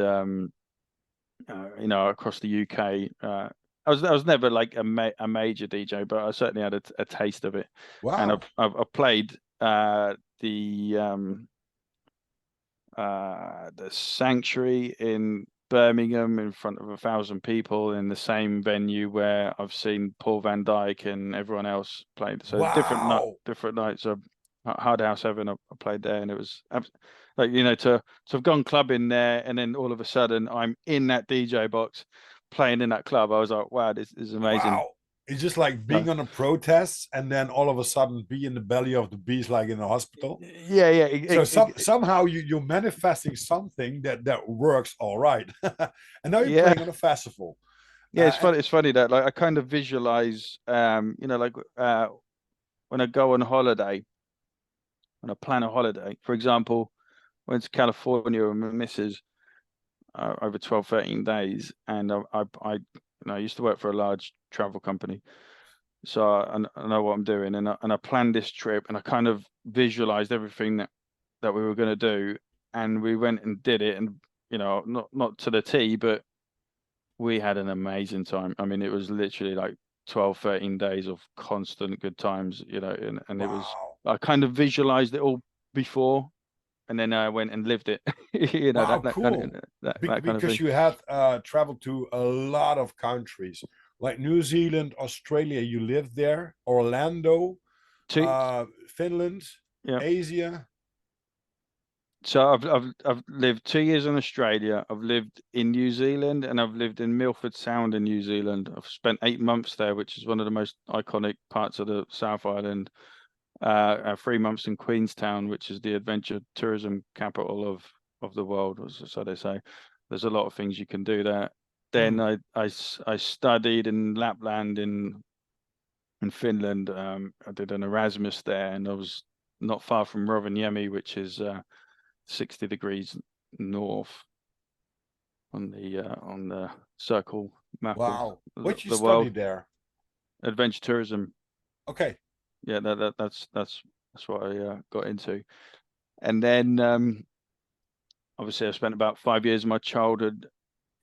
across the UK. I was never like a major DJ, but I certainly had a taste of it, and Wow. I've played the Sanctuary in Birmingham in front of 1,000 people in the same venue where I've seen Paul Van Dyke and everyone else played. So Wow. different nights of Hard House Heaven. I played there, and it was like to have gone clubbing there, and then all of a sudden I'm in that DJ box playing in that club. I was like, wow, this is amazing. Wow. It's just like So, being on a protest and then all of a sudden be in the belly of the beast, like in a hospital. yeah. So somehow you're manifesting something that works all right. And now you're Yeah. playing on a festival. Yeah, And it's funny that like I kind of visualize like when I go on holiday, when I plan a holiday, for example, went to California with my missus over 12, 13 days, and I used to work for a large travel company, so I know what I'm doing, and I planned this trip, and I kind of visualized everything that we were going to do, and we went and did it, and not to the T, but we had an amazing time. I mean, it was literally like 12, 13 days of constant good times, and it was, wow. I kind of visualized it all before. and then I went and lived it. You know, Wow, that kind of cool. that kind of Because thing. you had traveled to a lot of countries, like New Zealand, Australia. You lived there, Orlando, Two, Finland, yeah. Asia. So I've lived 2 years in Australia. I've lived in New Zealand, and I've lived in Milford Sound in New Zealand. I've spent 8 months there, which is one of the most iconic parts of the South Island. 3 months in Queenstown, which is the adventure tourism capital of the world, so they say. There's a lot of things you can do there. Then Hmm. I studied in Lapland in Finland. I did an Erasmus there, and I was not far from Rovaniemi, which is 60 degrees north on the circle map of Wow. What you the world. studied there? Adventure tourism. Okay. Yeah, that's what I got into. And then obviously I spent about 5 years of my childhood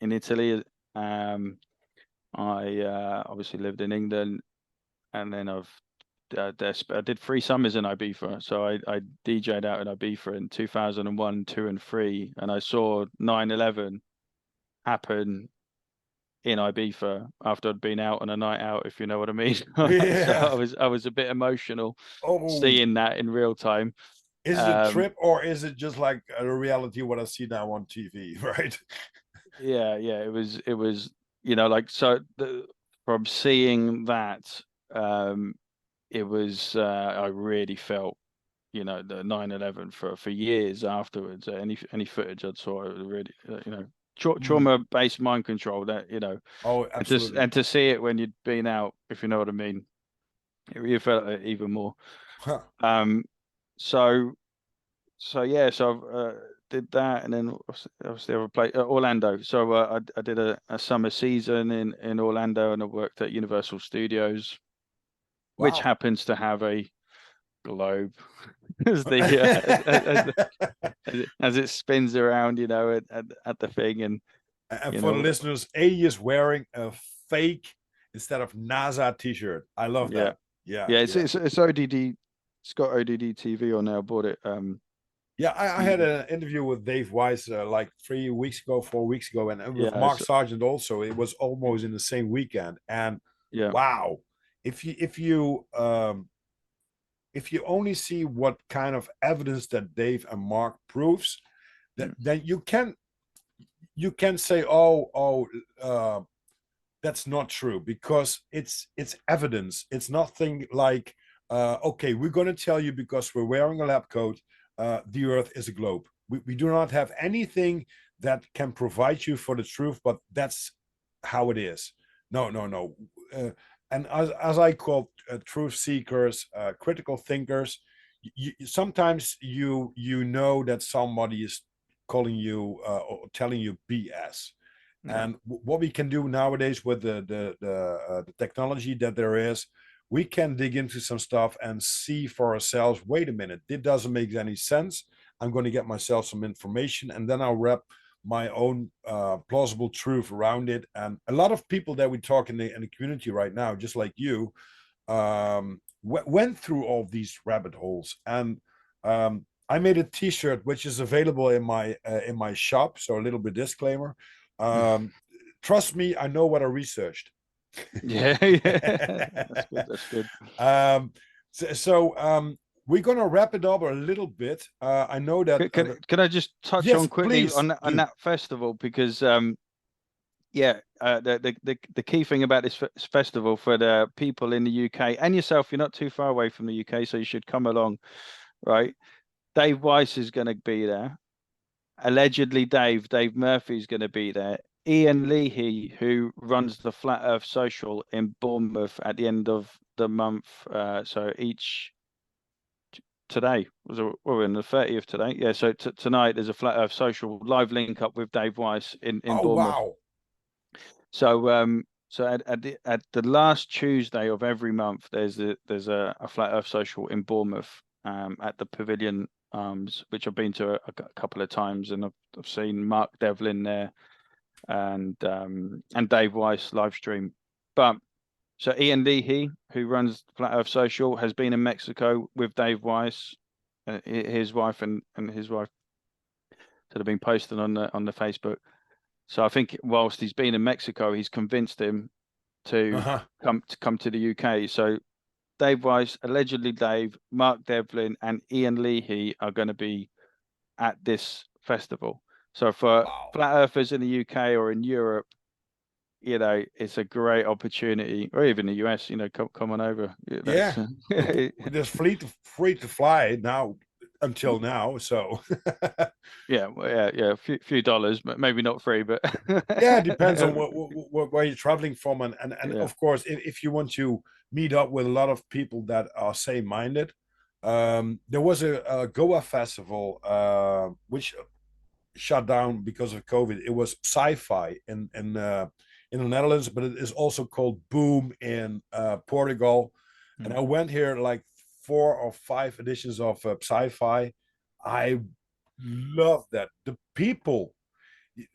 in Italy. Um, I obviously lived in England, and then I did 3 summers in Ibiza. So I DJ'd out in Ibiza in 2001, 2, and 3, and I saw 9/11 happen in Ibiza after I'd been out on a night out, if you know what I mean. So Yeah. I was a bit emotional Oh, seeing that in real time. is it a Um, trip or is it just like a reality what I see now on TV, right? yeah, it was, like, so from seeing that, um, it was, I really felt, the 9/11 for years afterwards. Any footage I'd saw, it was really, Mm. trauma-based mind control, that, Oh, absolutely. and to see it when you'd been out, if you know what I mean, you felt it even more. Huh. Um, so yeah, so I've did that, and then obviously I played Orlando. So I did a summer season in Orlando, and I worked at Universal Studios, which Wow. happens to have a globe as the as it spins around, at the thing, and And you for the know, listeners, A is wearing a fake instead of NASA t-shirt. I love yeah, that. Yeah, yeah. yeah. It's ODD. It's got ODD TV on there. I bought it. Yeah, I had an interview with Dave Weiss like 3 weeks ago, 4 weeks ago, and with Yeah, Mark Sargent also. It was almost in the same weekend. And yeah. wow, if you only see what kind of evidence that Dave and Mark proves, that Mm. then you can say, that's not true because it's evidence. It's nothing like okay, we're going to tell you because we're wearing a lab coat, the Earth is a globe. We do not have anything that can provide you for the truth, but that's how it is. No, no, no. And as I call truth seekers, critical thinkers, sometimes you know that somebody is calling you or telling you BS. Yeah. And what we can do nowadays with the technology that there is, we can dig into some stuff and see for ourselves. Wait a minute, it doesn't make any sense. I'm going to get myself some information, and then I'll wrap my own plausible truth around it. And a lot of people that we talk in the community right now, just like you, went through all these rabbit holes. And I made a T-shirt which is available in my shop. So a little bit disclaimer. Um, Trust me, I know what I researched. Yeah, yeah. That's good. That's good. um, so we're gonna wrap it up a little bit. I know that. Can I just touch Yes, on quickly please on do. that festival, because yeah, the key thing about this festival for the people in the UK and yourself, you're not too far away from the UK, so you should come along, right? Dave Weiss is going to be there. Allegedly, Dave Murphy's going to be there. Ian Leahy, who runs the Flat Earth Social in Bournemouth at the end of the month, so each today we're in the 30th today. Yeah, so tonight there's a Flat Earth Social live link up with Dave Weiss in Oh Bournemouth. wow! So at the last Tuesday of every month, there's a Flat Earth Social in Bournemouth, at the Pavilion Arms, which I've been to a couple of times, and I've seen Mark Devlin there, and Dave Weiss live stream. But so Ian Leahy, who runs Flat Earth Social, has been in Mexico with Dave Weiss. his wife and his wife that have been posted on the Facebook. So I think whilst he's been in Mexico, he's convinced him to come to the UK. So Dave Weiss, allegedly Dave, Mark Devlin, and Ian Leahy are going to be at this festival. So for flat earthers in the UK or in Europe, you know, it's a great opportunity, or even the US. You know, come on over. Yeah, there's free to fly now until now. So yeah, a few dollars, but maybe not free. But yeah, it depends on where you're traveling from, and yeah. of course, if you want to meet up with a lot of people that are same minded, there was a Goa festival which shut down because of COVID. It was sci-fi in the Netherlands, but it is also called Boom in Portugal. And I went here like 4 or 5 editions of sci-fi. I love that. The people,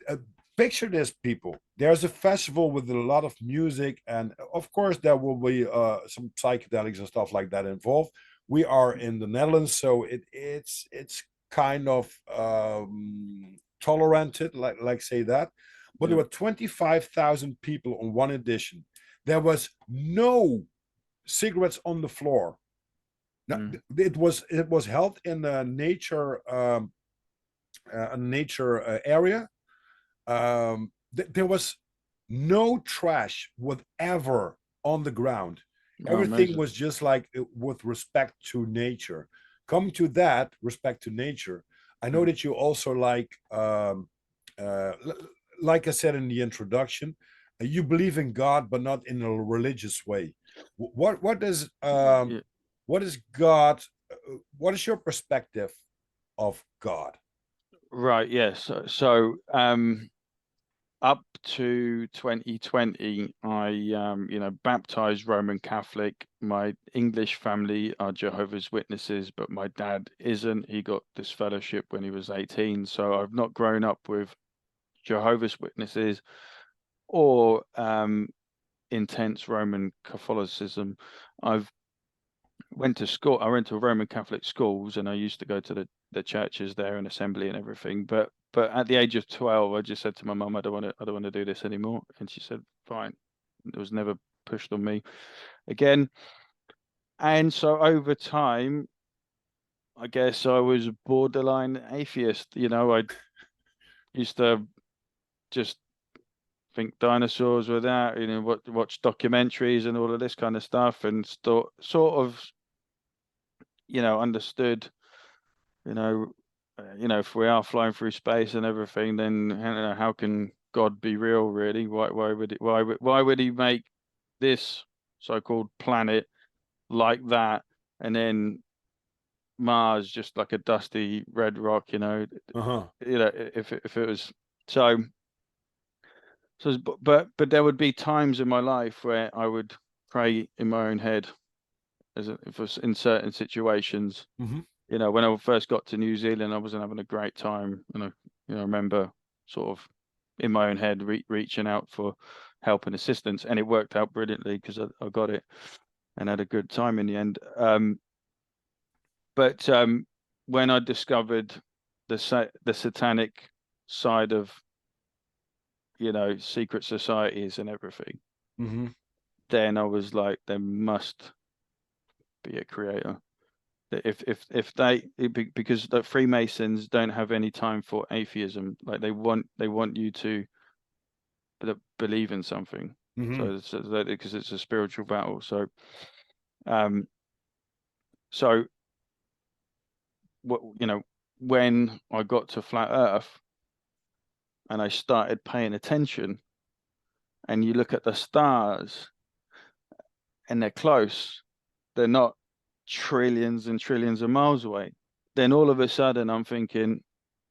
uh, picture this, people. There's a festival with a lot of music, and of course there will be some psychedelics and stuff like that involved. We are in the Netherlands, so it's kind of tolerated, like say that. But there were 25,000 people on one edition. There was no cigarettes on the floor. Now, it was held in a nature area. There was no trash whatever on the ground. Everything was just like with respect to nature. Come to that respect to nature. I know that you also like I said in the introduction, you believe in God, but not in a religious way. What does what is God? What is your perspective of God? Right. Yes. So up to 2020, I baptized Roman Catholic. My English family are Jehovah's Witnesses, but my dad isn't. He got this fellowship when he was 18. So I've not grown up with Jehovah's Witnesses or intense Roman Catholicism. I've went to school. I went to Roman Catholic schools, and I used to go to the churches there and assembly and everything. But at the age of 12, I just said to my mum, I don't want to do this anymore. And she said, fine. It was never pushed on me again. And so over time, I guess I was borderline atheist. You know, I used to just think dinosaurs were that, you know, watch documentaries and all of this kind of stuff, and sort of, you know, understood, you know, if we are flying through space and everything, then how can God be real? Really, why would he make this so-called planet like that, and then Mars just like a dusty red rock? You know, if it was so. So, but there would be times in my life where I would pray in my own head, if it was in certain situations. You know, when I first got to New Zealand, I wasn't having a great time, and I remember sort of in my own head reaching out for help and assistance, and it worked out brilliantly because I got it and had a good time in the end. But when I discovered the satanic side of, you know, secret societies and everything, then I was like, there must be a creator. If because the Freemasons don't have any time for atheism. Like they want you to believe in something. So because it's a spiritual battle. So so what, you know, when I got to flat Earth and I started paying attention, and you look at the stars and they're close, they're not trillions and trillions of miles away, then all of a sudden I'm thinking,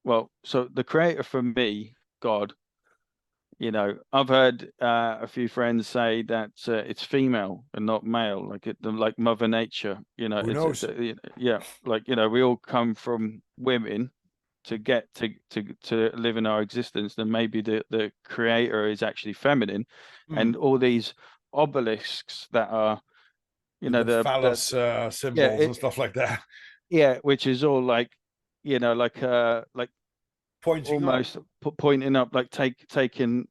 well, so the creator for me, God, you know, I've heard a few friends say that it's female and not male, like Mother Nature. You know, Who knows? Yeah, like, you know, we all come from women to get to live in our existence. Then maybe the creator is actually feminine, and all these obelisks that are, you know, the phallus symbols and stuff like that. Yeah, which is all like, like Pointing up. almost pointing up, like taking.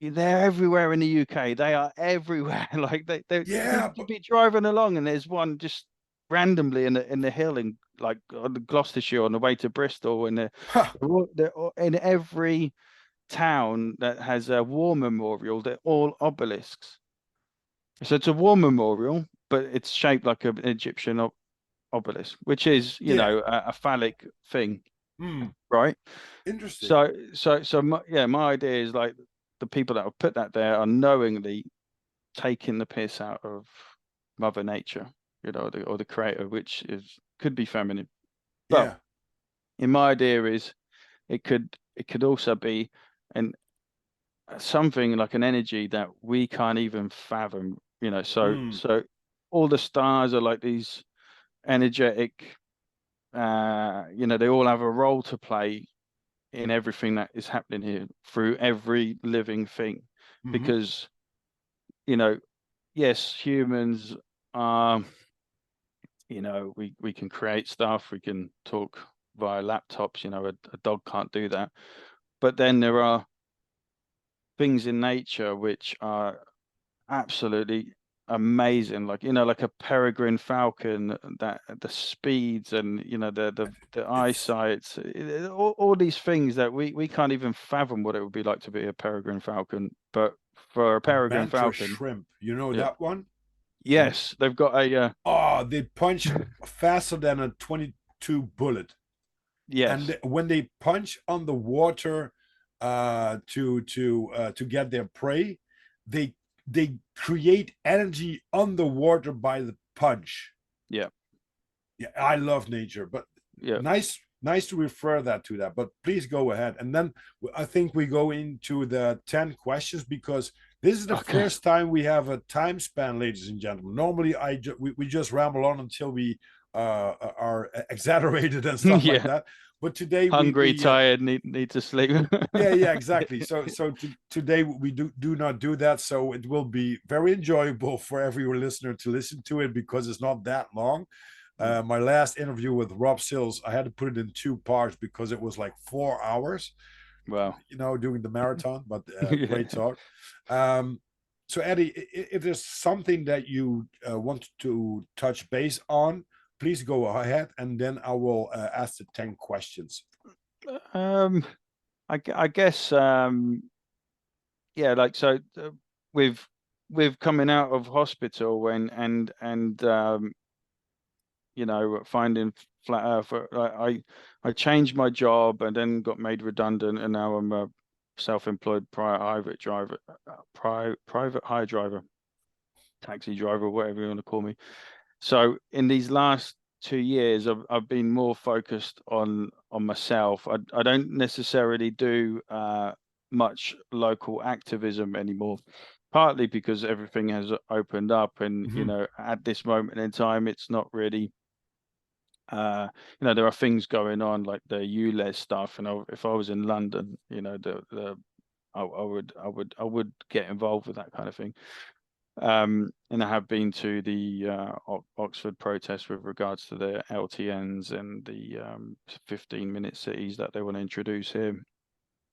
They're everywhere in the UK. They are everywhere. Like you Yeah, can be driving along, and there's one just randomly in the hill in like on the Gloucestershire on the way to Bristol, and huh, they're in every town that has a war memorial. They're all obelisks. So it's a war memorial, but it's shaped like an Egyptian obelisk, which is, yeah. a phallic thing, Hmm. right? Interesting. So my idea is like the people that have put that there are knowingly taking the piss out of Mother Nature, or the creator, which could be feminine. But Yeah. in my idea is it could also be an something like an energy that we can't even fathom, so Hmm. all the stars are like these energetic, they all have a role to play in everything that is happening here through every living thing. Hmm. Because, you know, yes, humans are, we can create stuff, we can talk via laptops, a dog can't do that. But then there are things in nature which are absolutely amazing, like, like a peregrine falcon, that the speeds and, the It's eyesight, all these things that we can't even fathom what it would be like to be a peregrine falcon. But for a a peregrine banter falcon, shrimp. You know yeah, that one? The yes, they've got a oh, they punch faster than a 22 bullet. yes, And when they punch on the water to get their prey, they they create energy underwater by the punch. yeah, Yeah, I love nature, but yeah. nice to refer that to that. But please go ahead, and then I think we go into the 10 questions, because this is the Okay. first time we have a time span, ladies and gentlemen. Normally, we just ramble on until we are exaggerated and stuff like Yeah, that. But today hungry, we tired, need to sleep. yeah, exactly. Today we do not do that, so it will be very enjoyable for every listener to listen to it, because it's not that long. My last interview with Rob Sills, I had to put it in two parts because it was like 4 hours, Wow. doing the marathon, but great Yeah. talk. Um, so, Eddie, if there's something that you want to touch base on, please go ahead, and then I will ask the 10 questions. Um, I guess, yeah, like, so, with coming out of hospital and finding flat earth, I changed my job and then got made redundant, and now I'm a self-employed private driver, private hire driver, taxi driver, whatever you want to call me. So in these last 2 years, I've been more focused on myself. I don't necessarily do much local activism anymore, partly because everything has opened up, and Mhm. at this moment in time, it's not really. There are things going on like the ULEZ stuff, and if I was in London, I would get involved with that kind of thing. And I have been to the Oxford protest with regards to the LTNs and the 15-minute cities that they want to introduce here.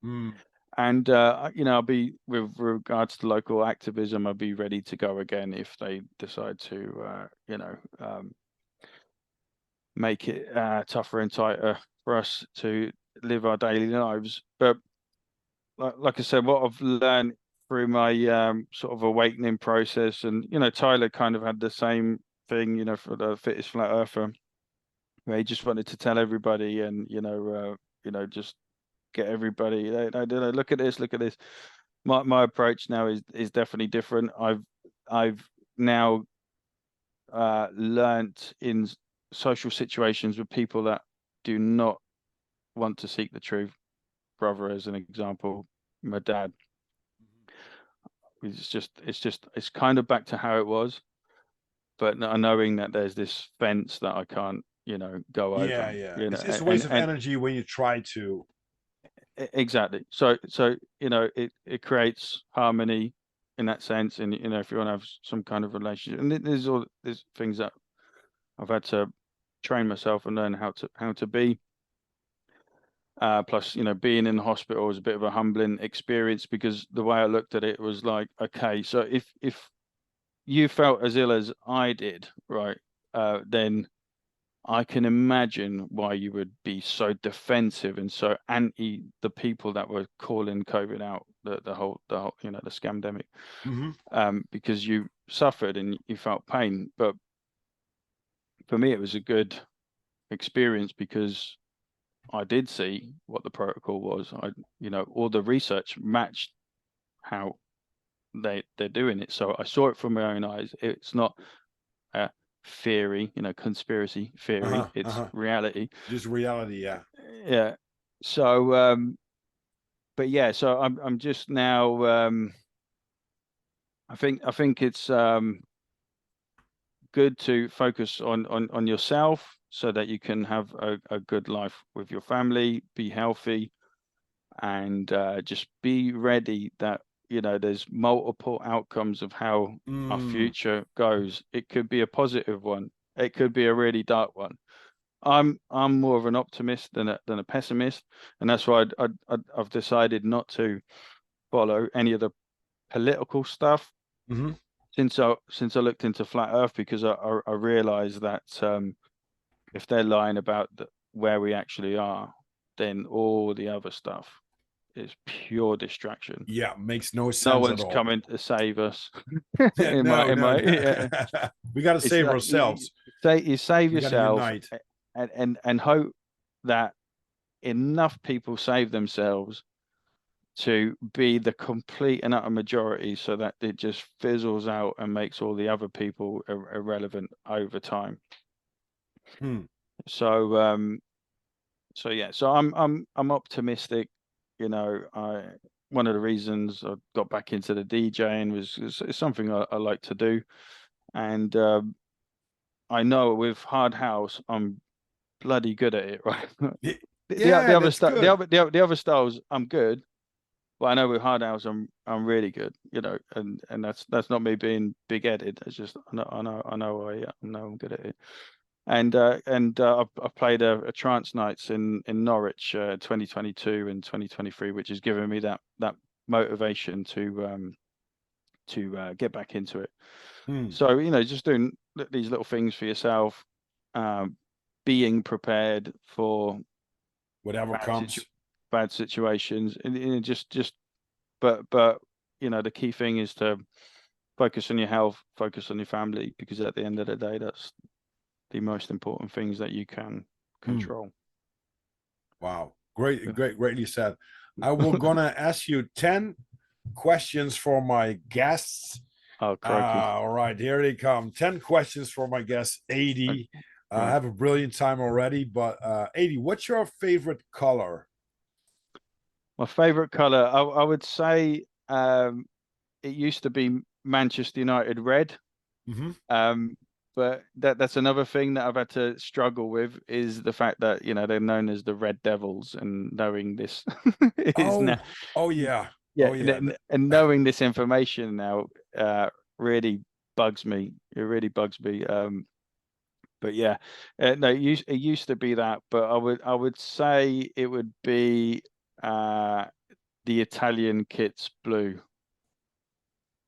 Mm. And I'll be, with regards to local activism, I'll be ready to go again if they decide to, make it tougher and tighter for us to live our daily lives. But like I said, what I've learned through my sort of awakening process, and Tyler kind of had the same thing, for the fittest flat earther, where he just wanted to tell everybody, and just get everybody, look at this, look at this. My approach now is definitely different. I've now learnt in social situations with people that do not want to seek the truth. Brother, as an example, my dad. It's kind of back to how it was, but knowing that there's this fence that I can't, go Yeah, over, yeah. It's a waste and of energy when you try to. exactly. So it creates harmony in that sense, and if you want to have some kind of relationship, and there's things that I've had to train myself and learn how to be. Plus, being in the hospital was a bit of a humbling experience, because the way I looked at it was like, okay, so if you felt as ill as I did, right, then I can imagine why you would be so defensive and so anti the people that were calling COVID out, the whole the scamdemic, because you suffered and you felt pain. But for me, it was a good experience because I did see what the protocol was. All the research matched how they're doing it. So I saw it from my own eyes. It's not a theory, conspiracy theory. It's reality. Just reality, yeah. Yeah. So, but yeah, so I'm just now. I think it's good to focus on yourself so that you can have a good life with your family, be healthy, and just be ready that there's multiple outcomes of how our future goes. It could be a positive one, it could be a really dark one. I'm more of an optimist than a pessimist, and that's why I've decided not to follow any of the political stuff since I looked into flat Earth, because I realized that if they're lying about where we actually are, then all the other stuff is pure distraction. Yeah, makes no sense No at one's all. coming to save us. No. Yeah. We got to It's save like ourselves. you save We got to yourself, unite. and hope that enough people save themselves to be the complete and utter majority, so that it just fizzles out and makes all the other people irrelevant over time. So yeah, so I'm optimistic. One of the reasons I got back into the DJing was it's something I like to do, and I know with hard house I'm bloody good at it, right? The Yeah, other that's stuff, good. the other styles I'm good, but I know with hard house I'm really good, and that's not me being big-headed. It's just I know I'm good at it. And I've played a trance nights in Norwich 2022 and 2023, which has given me that motivation to get back into it. So just doing these little things for yourself, being prepared for Whatever comes. bad situations, and but the key thing is to focus on your health, focus on your family, because at the end of the day, that's the most important things that you can control. Wow. Greatly said. I will gonna ask you 10 questions for my guests. Oh, crikey. All right, here they come. 10 questions for my guest, 80. Right. Have a brilliant time already, but 80, what's your favorite color? My favorite color, I would say, it used to be Manchester United red. But that's another thing that I've had to struggle with, is the fact that they're known as the Red Devils, and knowing this is now, yeah. yeah, Oh yeah. and knowing this information now really bugs me. It really bugs me. But yeah, no, it used to be that, but I would say it would be the Italian kit's blue.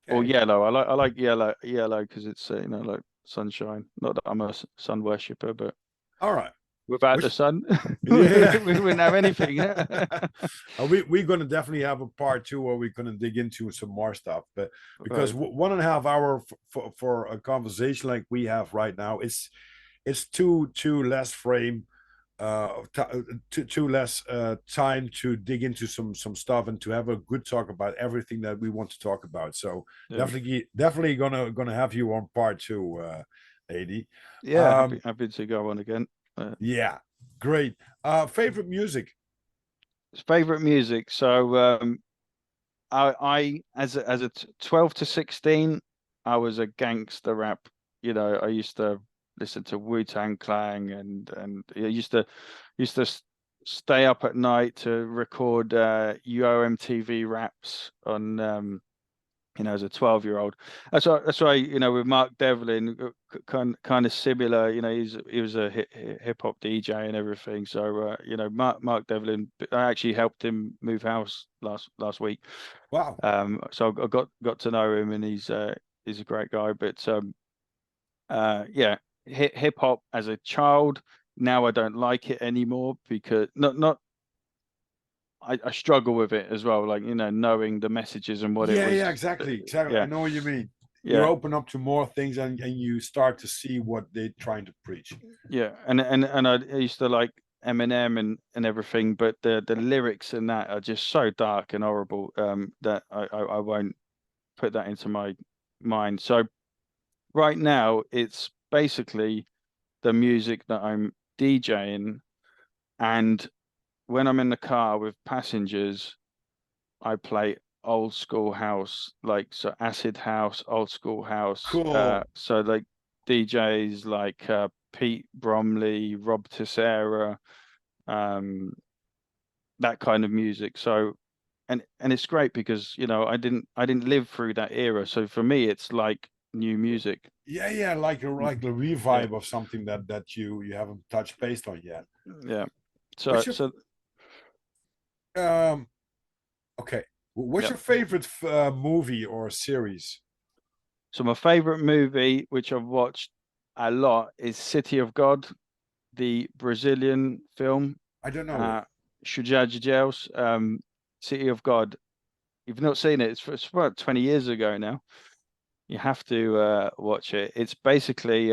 Or Okay. yellow. I like yellow because it's like sunshine. Not that I'm a sun worshipper, but All right. without the sun, Yeah. we wouldn't have anything. We're going to definitely have a part two where we're going to dig into some more stuff, but because Right. 1.5 hour for a conversation like we have right now, it's too less frame, too less time to dig into some stuff and to have a good talk about everything that we want to talk about. So Yeah. definitely gonna have you on part two, 80. Yeah, happy to go on again. Yeah, great. Favorite music? Favorite music. So I as a 12 to 16, I was a gangster rap. I used to listen to Wu-Tang Clan, and I used to stay up at night to record UOMTV raps on as a 12-year-old. That's why, with Mark Devlin, kind of similar. He was a hip hop DJ and everything. So Mark Devlin, I actually helped him move house last week. Wow. So I got to know him, and he's a great guy. But yeah, hip hop as a child. Now I don't like it anymore because not I struggle with it as well, like knowing the messages and what it Yeah, was. exactly. I Yeah, know what you mean. You yeah, open up to more things, and you start to see what they're trying to preach. yeah. And I used to like Eminem and everything, but the lyrics in that are just so dark and horrible, that I won't put that into my mind. So right now it's basically the music that I'm DJing, and when I'm in the car with passengers, I play old school house, like so acid house, old school house. Cool. So like DJs like Pete Bromley, Rob Tessera, um, that kind of music. So and it's great because I didn't live through that era. So for me, it's like new music. Yeah, like a Yeah, revive of something that you haven't touched based on yet. yeah. So What's your so um okay? What's yeah. your favorite movie or series? So my favorite movie, which I've watched a lot, is City of God, the Brazilian film. I don't know it. uh Jael's City of God. You've not seen it? It's about 20 years ago now. You have to watch it. It's basically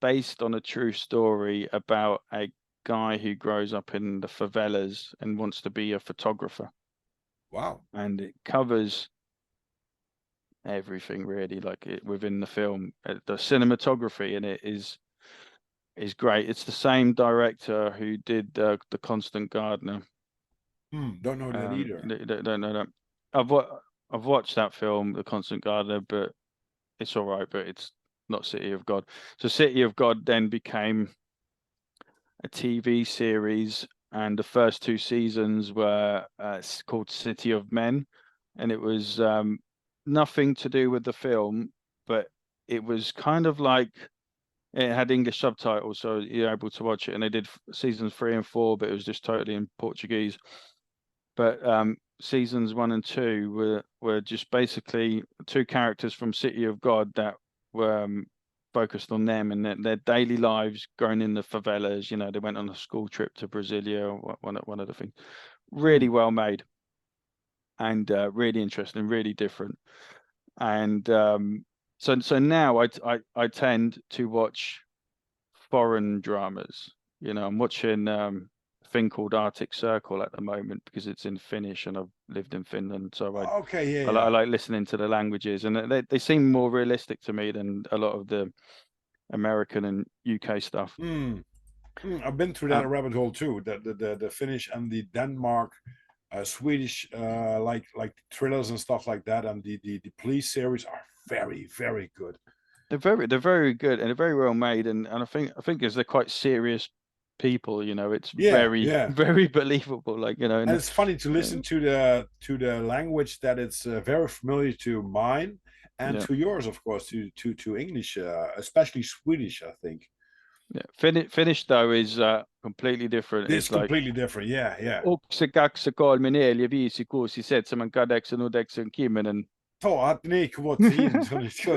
based on a true story about a guy who grows up in the favelas and wants to be a photographer. Wow. And it covers everything really, like it within the film. The cinematography in it is great. It's the same director who did the Constant Gardener. Don't know that either. Don't know that. I've watched that film, The Constant Gardener, but it's all right, but it's not City of God. So City of God then became a TV series, and the first two seasons were called City of Men, and it was nothing to do with the film, but it was kind of like it had English subtitles, so you're able to watch it. And they did seasons 3 and 4, but it was just totally in Portuguese. But seasons 1 and 2 were just basically two characters from City of God that were focused on them and their daily lives growing in the favelas. They went on a school trip to Brasilia, one of the things. Really Hmm. well made and really interesting, really different. And so now I tend to watch foreign dramas. I'm watching a thing called Arctic Circle at the moment because it's in Finnish and I've lived in Finland, so Okay, I yeah. like listening to the languages, and they seem more realistic to me than a lot of the American and UK stuff. Hmm. I've been through that Um, rabbit hole too. The Finnish and the Denmark, Swedish, like thrillers and stuff like that, and the police series are very good. they're very good and they're very well made, and I think as they're quite serious people, it's Yeah, very yeah. very believable. Like And and it's funny to listen to the language that it's very familiar to mine and yeah. to yours, of course, to English, especially Swedish. I think Yeah, Finnish though is completely different. it's It's like completely different. Yeah, yeah. yksi, kaksi, kolme, neljä, viisi, kuusi, seitsemän, kahdeksan, yhdeksän, kymmenen. Ta att ni går in så ni ska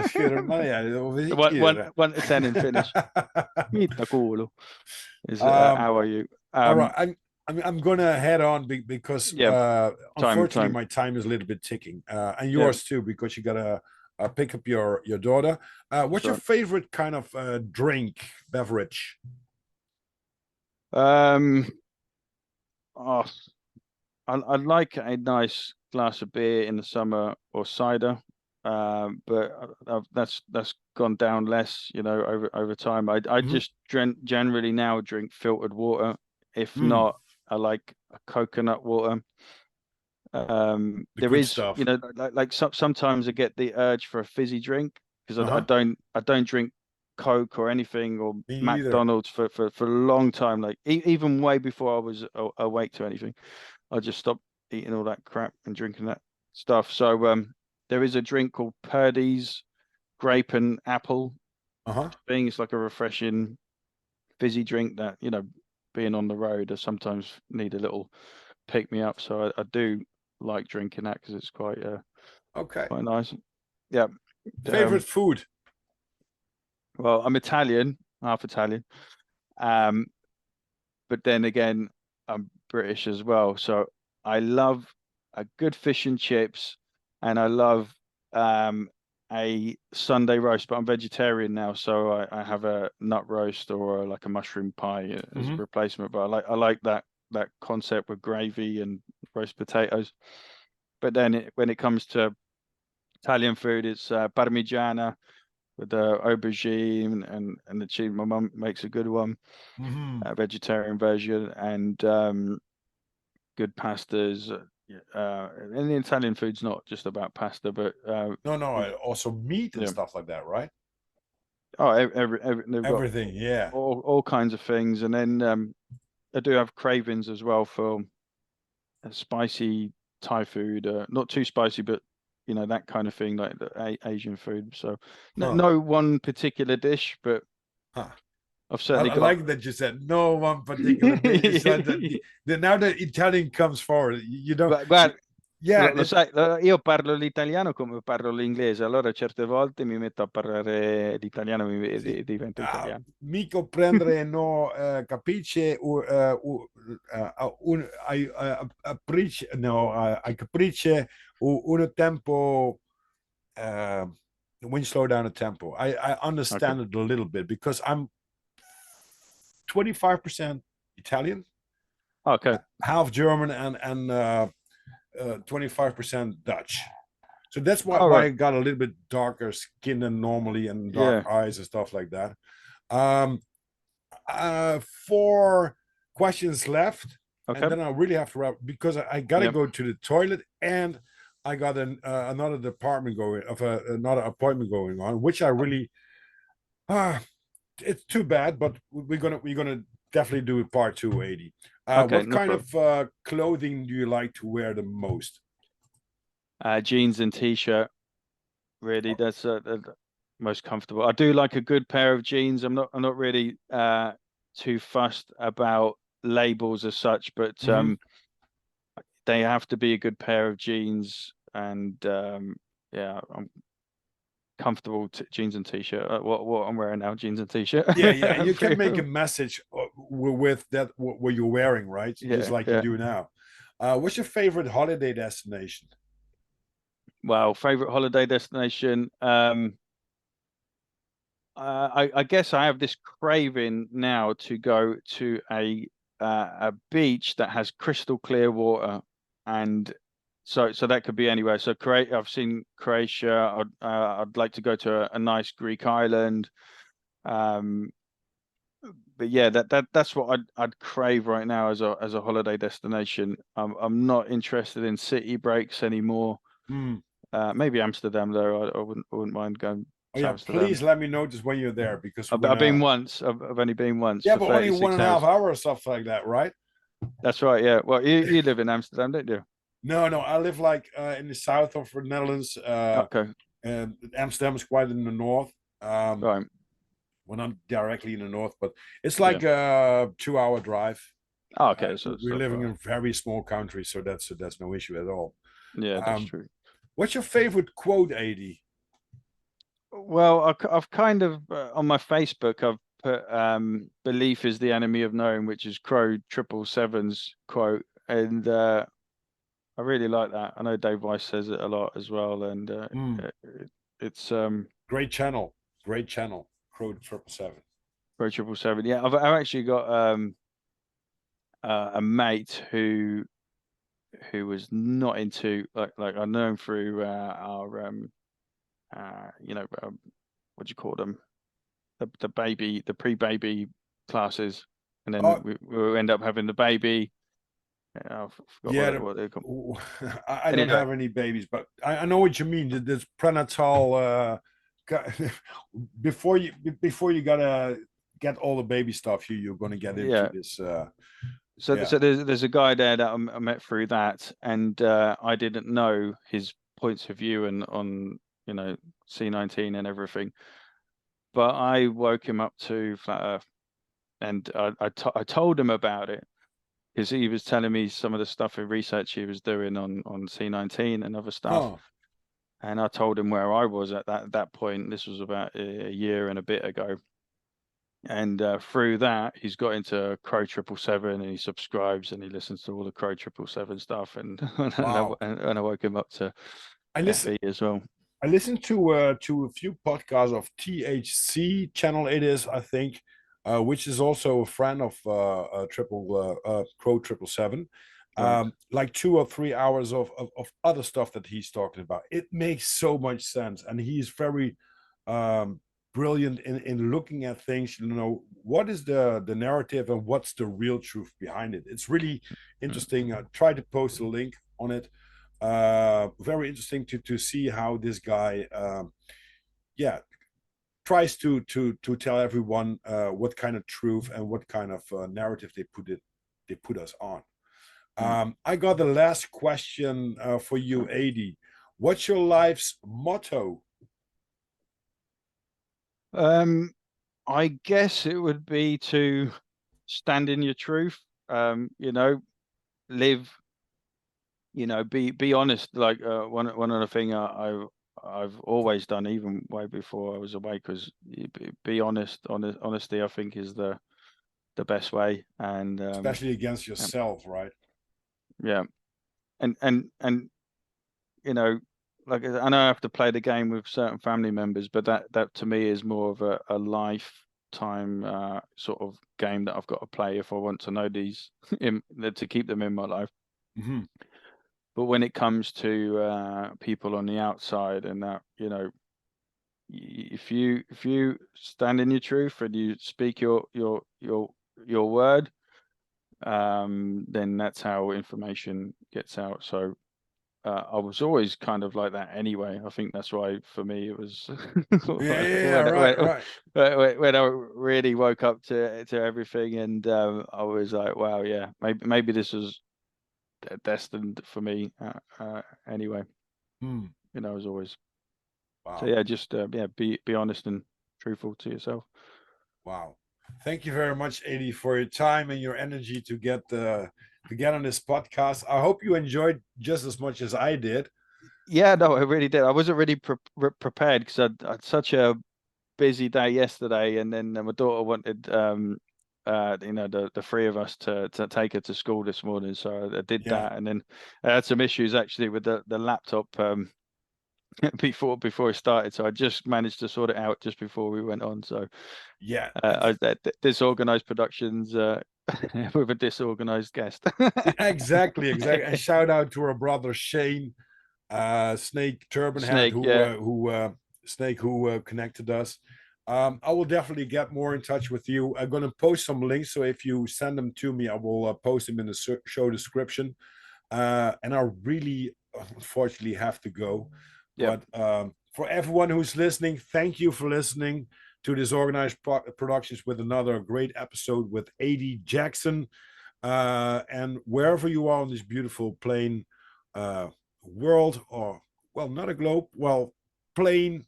man är och vi gör. 1 to 10 in Finnish. Mitä kuuluu? Is um how are you? all right, I'm gonna head on because Yeah, unfortunately time. my time is a little bit ticking, and Yeah, yours too because you gotta pick up your daughter. What's your sure. favorite kind of drink beverage? Um, oh, I like a nice glass of beer in the summer or cider. But that's gone down less, over time. I Mhm. just generally now drink filtered water. If Mm, not, I like a coconut water. the There good is, stuff. like sometimes I get the urge for a fizzy drink because I Uh-huh. don't drink Coke or anything or Me either. McDonald's for a long time. Like even way before I was awake to anything, I just stopped eating all that crap and drinking that stuff. So there is a drink called Purdy's grape and apple thing. It's like a refreshing fizzy drink that, you know, being on the road, I sometimes need a little pick me up. So I do like drinking that because it's quite quite nice. Yeah. Favorite food? Well, I'm Italian, half Italian. But then again, I'm British as well. So I love a good fish and chips, and I love a Sunday roast. But I'm vegetarian now, so I have a nut roast or like a mushroom pie as a replacement. But I like that concept with gravy and roast potatoes. But then when it comes to Italian food, it's parmigiana with the aubergine and the cheese. My mum makes a good one, a vegetarian version, and good pastas. And the Italian food's not just about pasta, but no, also meat and stuff like that, right? Oh, they've got everything, yeah. all kinds of things, and then I do have cravings as well for spicy Thai food. Not too spicy, but you know, that kind of thing, like the Asian food. So no one particular dish, but I've certainly I got. like that you said no one particular dish. So now the Italian comes forward. You know, Guarda, yeah. lo sai, io parlo l'italiano come parlo l'inglese, allora certe volte mi metto a parlare l'italiano e divento italiano. Mi comprendere no capisce I capisce un tempo when you slow down the tempo. I understand it a little bit because I'm 25% Italian, half German, and 25% Dutch. So that's why I got a little bit darker skin than normally and dark eyes and stuff like that. 4 questions left, and then I really have to wrap because I gotta go to the toilet, and I got another appointment going on, which I really it's too bad, but we're gonna definitely do part 280. What kind of clothing do you like to wear the most? Jeans and t-shirt. Really, that's the most comfortable. I do like a good pair of jeans. I'm not really too fussed about labels as such, but they have to be a good pair of jeans, and yeah, I'm comfortable jeans and t-shirt. What I'm wearing now, jeans and t-shirt. Yeah. You can make a message with that what you're wearing, right? Just like you do now. What's your favorite holiday destination? Well, favorite holiday destination. I guess I have this craving now to go to a beach that has crystal clear water, and so that could be anywhere. So I've seen Croatia. I'd like to go to a nice Greek island. But yeah, that's what I'd crave right now as a holiday destination. I'm not interested in city breaks anymore. Maybe Amsterdam though. I wouldn't mind going. Oh yeah, Amsterdam. Please let me know just when you're there because I've been once. I've only been once. Yeah, for but only 1.5 hours. hours or stuff like that, right? That's right. Yeah. Well, you live in Amsterdam, don't you? No, I live like in the south of the Netherlands. And Amsterdam is quite in the north. Right. Well, not directly in the north, but it's like a 2-hour drive. Oh, okay. So we're living in a very small country, so that's no issue at all. Yeah, that's true. What's your favorite quote, AD? Well, I've kind of on my Facebook I've put "belief is the enemy of knowing," which is Crow 777's quote, and I really like that. I know Dave Weiss says it a lot as well, and it's great channel, Crow 777. Crow 777. Yeah, I've actually got a mate who was not into like I know him through our what do you call them, the pre-baby classes, and then we end up having the baby. I forgot what they call. I don't have any babies, but I know what you mean. This prenatal before you gotta get all the baby stuff you're gonna get into this. So there's a guy there that I met through that, and I didn't know his points of view and on, you know, C19 and everything. But I woke him up to flat Earth, and I told him about it because he was telling me some of the stuff and research he was doing on C19 and other stuff. Oh. And I told him where I was at that point. This was about a year and a bit ago. And through that, he's got into Crow 777, and he subscribes and he listens to all the Crow 777 stuff. And Wow. and I woke him up to listen, FE as well. I listened to a few podcasts of THC channel. It is, I think, which is also a friend of Crow 777. Right. Like 2 or 3 hours of other stuff that he's talking about. It makes so much sense, and he's very brilliant in looking at things. You know, what is the narrative and what's the real truth behind it. It's really interesting. I try to post a link on it. Very interesting to see how this guy tries to tell everyone what kind of truth and what kind of narrative they put us on. I got the last question for you, Adi. What's your life's motto? I guess it would be to stand in your truth. You know, live. You know, be honest. Like one of the thing I've always done, even way before I was awake, was be honest. Honesty, I think, is the best way, and Especially against yourself, right? Yeah, and you know, like I know I have to play the game with certain family members, but that to me is more of a lifetime sort of game that I've got to play if I want to know these to keep them in my life. Mm-hmm. But when it comes to people on the outside, and that, you know, if you stand in your truth and you speak your word, then that's how information gets out. So I was always kind of like that anyway. I think that's why for me it was when I really woke up to everything, and I was like, wow, yeah, maybe this was destined for me anyway. You know, as always. Wow. So yeah, just be honest and truthful to yourself. Wow. Thank you very much, Adi, for your time and your energy to get on this podcast. I hope you enjoyed just as much as I did. Yeah, no, I really did. I wasn't really prepared because I had such a busy day yesterday, and then my daughter wanted you know, the three of us to take her to school this morning, so I did that, and then I had some issues actually with the laptop before it started, so I just managed to sort it out just before we went on. So yeah, disorganized productions with a disorganized guest. exactly. And shout out to our brother Shane, Snake Turbanhead, who connected us. I will definitely get more in touch with you. I'm going to post some links, so if you send them to me, I will post them in the show description. And I really, unfortunately, have to go. Yep. But for everyone who's listening, thank you for listening to Disorganized Productions with another great episode with Adi Jackson. And wherever you are on this beautiful plane world, or, well, not a globe, well, plane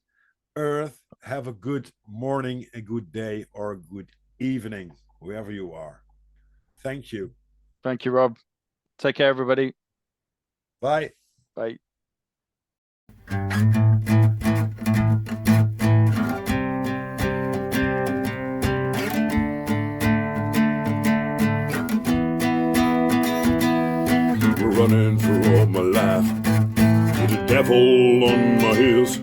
Earth, have a good morning, a good day, or a good evening, wherever you are. Thank you. Thank you, Rob. Take care, everybody. Bye. Bye. Running for all my life with the devil on my heels.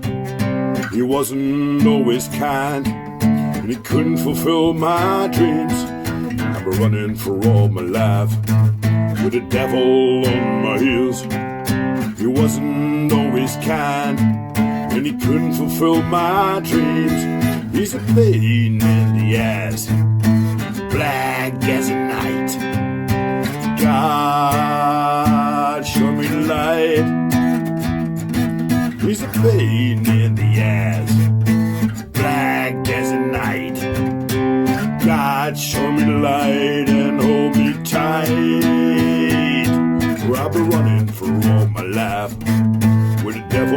He wasn't always kind, and he couldn't fulfill my dreams. I've been running for all my life with the devil on my heels. He wasn't always kind, and he couldn't fulfill my dreams. He's a pain in the ass, black as a night. God, show me the light. He's a pain in the ass, black as a night. God, show me the light and hold me tight. For I've been running for all my life with the devil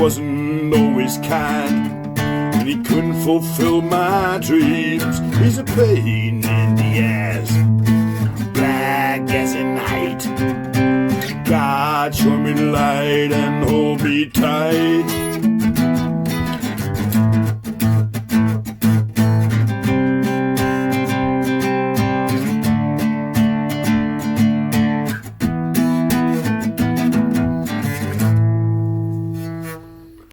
wasn't always kind, and he couldn't fulfill my dreams. He's a pain in the ass, black as a night. God, show me light and hold me tight.